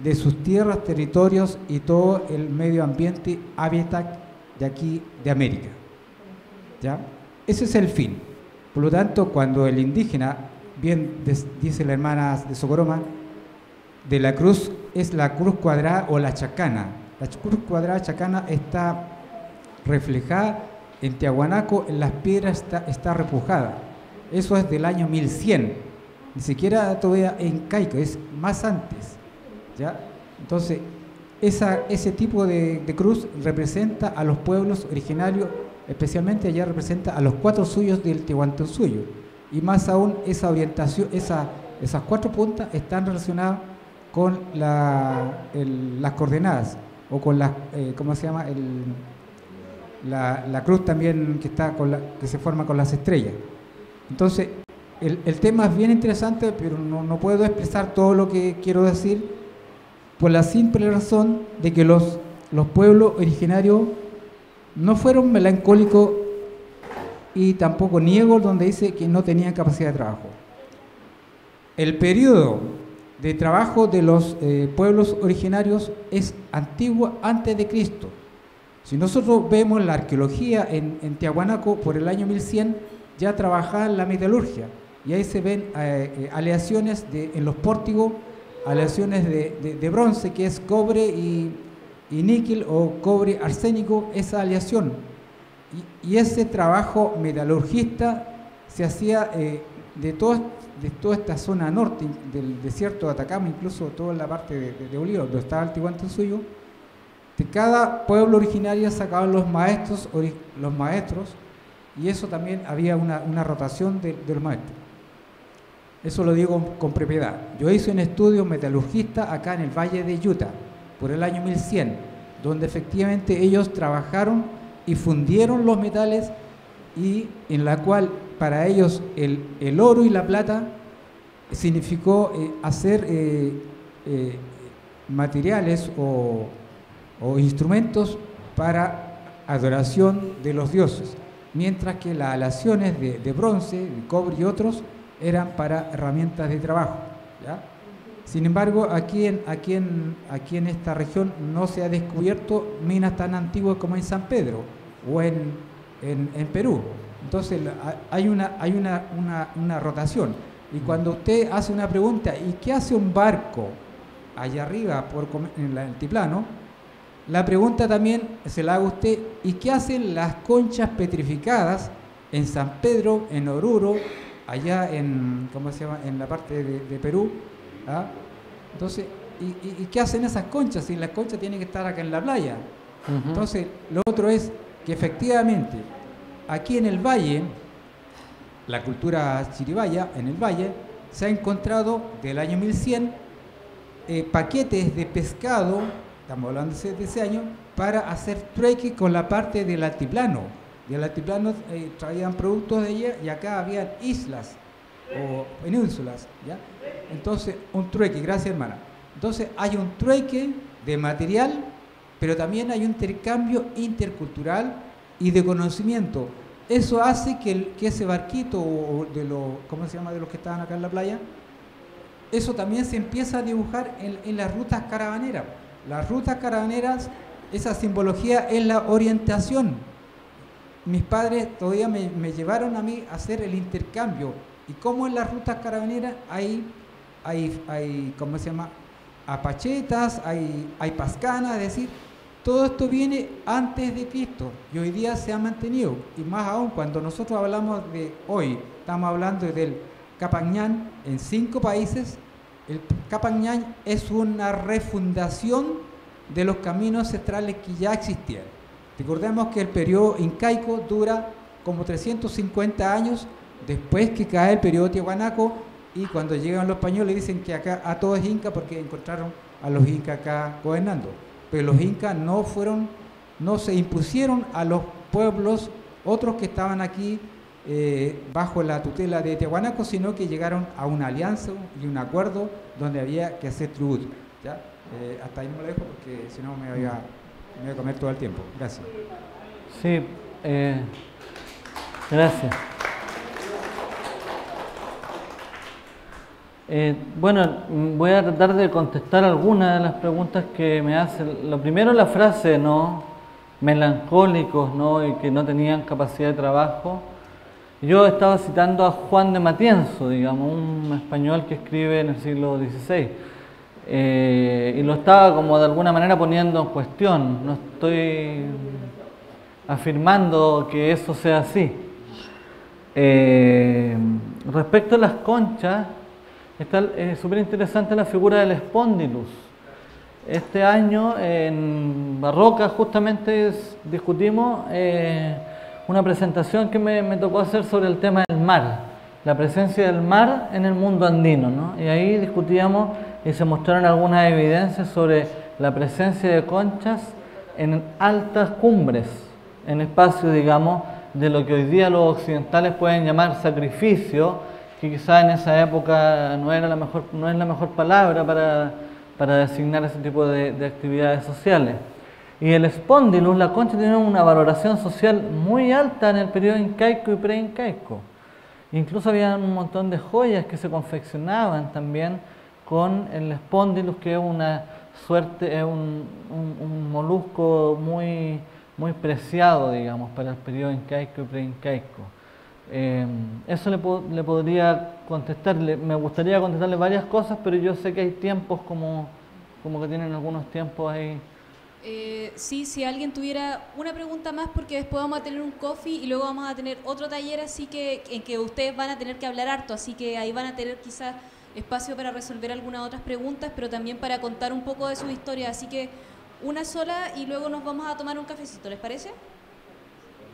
de sus tierras, territorios y todo el medio ambiente, hábitat de aquí de América. ¿Ya? Ese es el fin. Por lo tanto, cuando el indígena, bien dice la hermana de Socoroma, de la cruz es la cruz cuadrada o la chacana. La cruz cuadrada chacana está reflejada en Tiahuanaco, en las piedras está repujada. Eso es del año 1100. Ni siquiera todavía en Caico, es más antes, ¿ya? Entonces, ese tipo de cruz representa a los pueblos originarios, especialmente allá representa a los 4 suyos del Tiahuantinsuyo. Y más aún, esa orientación, esas 4 puntas están relacionadas con las coordenadas, o con ¿cómo se llama? La cruz también que se forma con las estrellas. Entonces, el tema es bien interesante, pero no puedo expresar todo lo que quiero decir por la simple razón de que los pueblos originarios no fueron melancólicos y tampoco niego donde dice que no tenían capacidad de trabajo. El periodo de trabajo de los pueblos originarios es antiguo, antes de Cristo. Si nosotros vemos la arqueología en Tiahuanaco, por el año 1100 ya trabajaban la metalurgia, y ahí se ven aleaciones en los pórtigos, aleaciones de bronce, que es cobre y níquel, o cobre arsénico, esa aleación. Y ese trabajo metalurgista se hacía de toda esta zona norte del desierto de Atacama, incluso toda la parte de Bolívar, donde estaba el Tihuantinsuyo. De cada pueblo originario sacaban los maestros, y eso también había una rotación de los maestros. Eso lo digo con propiedad. Yo hice un estudio metalurgista acá en el Valle de Utah, por el año 1100, donde efectivamente ellos trabajaron y fundieron los metales, y en la cual para ellos el oro y la plata significó hacer materiales o instrumentos para adoración de los dioses, mientras que las aleaciones de bronce, de cobre y otros eran para herramientas de trabajo, ¿ya? Sin embargo, aquí en esta región no se ha descubierto minas tan antiguas como en San Pedro o en Perú. Entonces hay una rotación. Y cuando usted hace una pregunta, ¿y qué hace un barco allá arriba en el altiplano? La pregunta también se la haga usted, ¿y qué hacen las conchas petrificadas en San Pedro, en Oruro, allá en la parte de Perú? ¿Ah? Entonces, ¿y qué hacen esas conchas? Si las conchas tienen que estar acá en la playa. Entonces, lo otro es que efectivamente aquí en el valle, la cultura chiribaya en el valle, se ha encontrado del año 1100 paquetes de pescado, estamos hablando de ese año, para hacer trueque con la parte del altiplano. Del altiplano traían productos de allá, y acá había islas o penínsulas, ¿ya? Entonces, un trueque, gracias hermana. Entonces, hay un trueque de material, pero también hay un intercambio intercultural y de conocimiento. Eso hace que ese barquito, o de los que estaban acá en la playa, eso también se empieza a dibujar en las rutas caravaneras. Las rutas caravaneras, esa simbología es la orientación. Mis padres todavía me llevaron a mí a hacer el intercambio. Y como en las rutas caravaneras hay apachetas, hay pascanas, es decir, todo esto viene antes de Cristo y hoy día se ha mantenido. Y más aún cuando nosotros hablamos de hoy, estamos hablando del Capañán en 5 países. El Capañán es una refundación de los caminos ancestrales que ya existían. Recordemos que el periodo incaico dura como 350 años después que cae el periodo tiahuanaco, y cuando llegan los españoles dicen que acá a todo es inca porque encontraron a los incas acá gobernando. Pero los incas no se impusieron a los pueblos otros que estaban aquí bajo la tutela de Tiahuanaco, sino que llegaron a una alianza y un acuerdo donde había que hacer tributo, ¿ya? Hasta ahí no me lo dejo porque si no me voy a comer todo el tiempo. Gracias. Sí, gracias. Bueno, voy a tratar de contestar algunas de las preguntas que me hacen. Lo primero, la frase, ¿no? Melancólicos, ¿no? Y que no tenían capacidad de trabajo. Yo estaba citando a Juan de Matienzo, digamos, un español que escribe en el siglo XVI. Y lo estaba como de alguna manera poniendo en cuestión. No estoy afirmando que eso sea así. Respecto a las conchas, es súper interesante la figura del espondilus. Este año en Barroca justamente discutimos una presentación que me tocó hacer sobre el tema del mar, la presencia del mar en el mundo andino, ¿no? Y ahí discutíamos y se mostraron algunas evidencias sobre la presencia de conchas en altas cumbres, en espacios, digamos, de lo que hoy día los occidentales pueden llamar sacrificio, que quizá en esa época no es la mejor palabra para designar ese tipo de actividades sociales. Y el espondilus, la concha, tiene una valoración social muy alta en el periodo incaico y pre-incaico. Incluso había un montón de joyas que se confeccionaban también con el Spondylus, que es una suerte, es un molusco muy, muy preciado, digamos, para el periodo incaico y preincaico. Eso le podría contestarle. Me gustaría contestarle varias cosas, pero yo sé que hay tiempos como que tienen algunos tiempos ahí. Sí, si alguien tuviera una pregunta más, porque después vamos a tener un coffee y luego vamos a tener otro taller, así que en que ustedes van a tener que hablar harto, así que ahí van a tener quizás espacio para resolver algunas otras preguntas, pero también para contar un poco de su historia, así que una sola y luego nos vamos a tomar un cafecito, ¿les parece?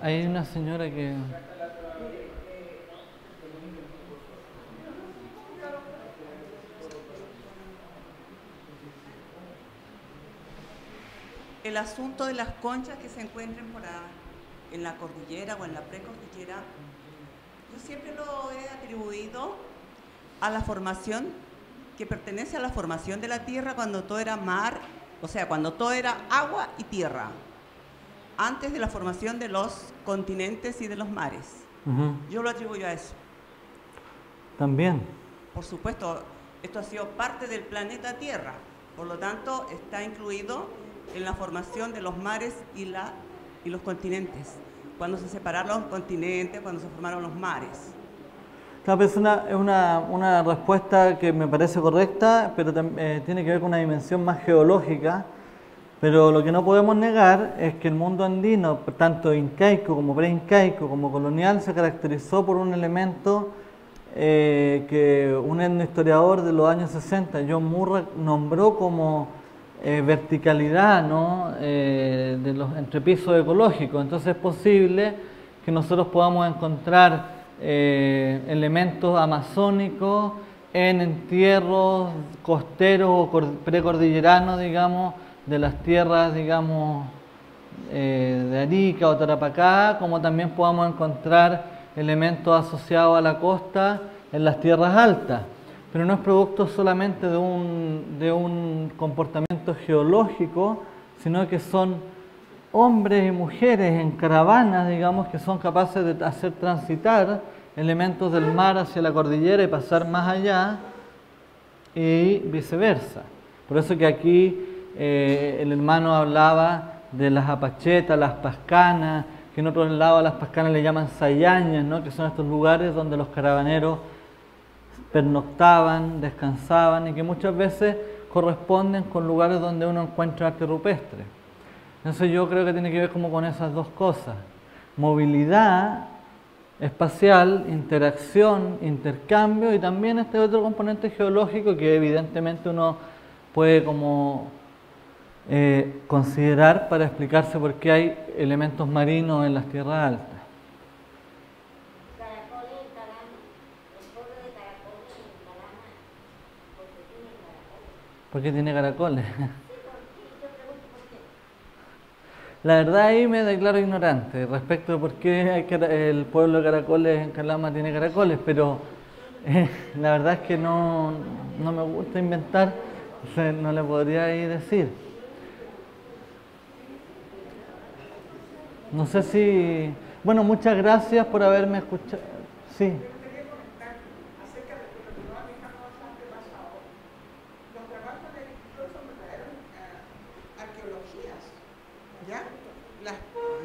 Hay una señora que... El asunto de las conchas que se encuentren en la cordillera o en la precordillera, yo siempre lo he atribuido a la formación, que pertenece a la formación de la tierra cuando todo era mar, o sea, cuando todo era agua y tierra, antes de la formación de los continentes y de los mares. Yo lo atribuyo a eso. También. Por supuesto, esto ha sido parte del planeta Tierra, por lo tanto está incluido en la formación de los mares y los continentes, cuando se separaron los continentes, cuando se formaron los mares. Claro, es una respuesta que me parece correcta, pero tiene que ver con una dimensión más geológica. Pero lo que no podemos negar es que el mundo andino, tanto incaico como preincaico como colonial, se caracterizó por un elemento que un etnohistoriador de los años 60, John Murray, nombró como verticalidad, ¿no? De los entrepisos ecológicos. Entonces es posible que nosotros podamos encontrar elementos amazónicos en entierros costeros o precordilleranos, digamos, de las tierras, digamos, de Arica o Tarapacá, como también podamos encontrar elementos asociados a la costa en las tierras altas. Pero no es producto solamente de un comportamiento geológico, sino que son hombres y mujeres en caravanas, digamos, que son capaces de hacer transitar elementos del mar hacia la cordillera y pasar más allá, y viceversa. Por eso que aquí el hermano hablaba de las apachetas, las pascanas, que en otros lados a las pascanas le llaman sayañas, ¿no? Que son estos lugares donde los caravaneros pernoctaban, descansaban y que muchas veces corresponden con lugares donde uno encuentra arte rupestre. Entonces yo creo que tiene que ver como con esas dos cosas: movilidad espacial, interacción, intercambio, y también este otro componente geológico que evidentemente uno puede como considerar para explicarse por qué hay elementos marinos en las tierras altas. ¿Por qué tiene caracoles? La verdad ahí me declaro ignorante respecto de por qué el pueblo de Caracoles en Calama tiene caracoles, pero la verdad es que no me gusta inventar, no le podría ahí decir. No sé si... Bueno, muchas gracias por haberme escuchado. Sí.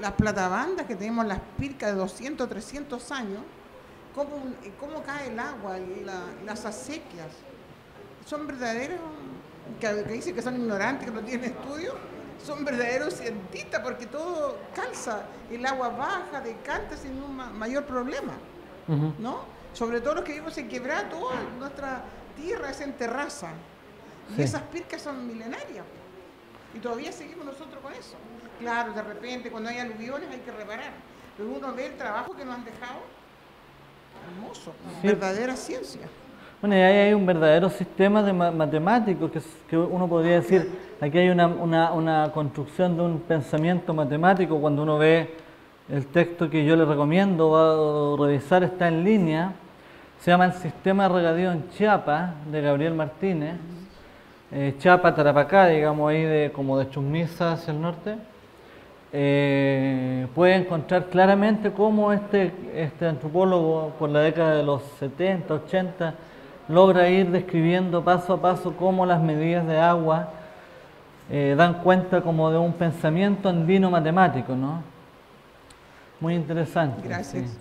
Las platabandas que tenemos, las pircas de 200, 300 años, cómo cae el agua, las acequias, son verdaderos, que dicen que son ignorantes, que no tienen estudio, son verdaderos cientistas porque todo calza, el agua baja, decanta sin un mayor problema, ¿no? Sobre todo los que vivimos en quebrada, toda nuestra tierra es en terraza, y esas pircas son milenarias, y todavía seguimos nosotros con eso. Claro, de repente cuando hay aluviones hay que reparar, pero uno ve el trabajo que nos han dejado, hermoso, sí. Verdadera ciencia. Bueno, y ahí hay un verdadero sistema de matemático que uno podría decir, aquí hay una construcción de un pensamiento matemático. Cuando uno ve el texto que yo le recomiendo revisar, está en línea, se llama El sistema de regadío en Chiapas, de Gabriel Martínez, Chiapas, Tarapacá, digamos ahí como de Chusmisa hacia el norte. Puede encontrar claramente cómo este antropólogo por la década de los 70, 80 logra ir describiendo paso a paso cómo las medidas de agua dan cuenta como de un pensamiento andino matemático, ¿no? Muy interesante. Gracias. Sí.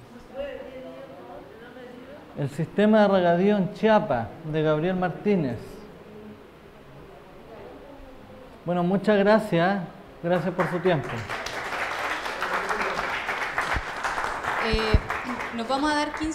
El sistema de regadío en Chiapas, de Gabriel Martínez. Bueno, muchas gracias. Gracias por su tiempo. Nos vamos a dar 15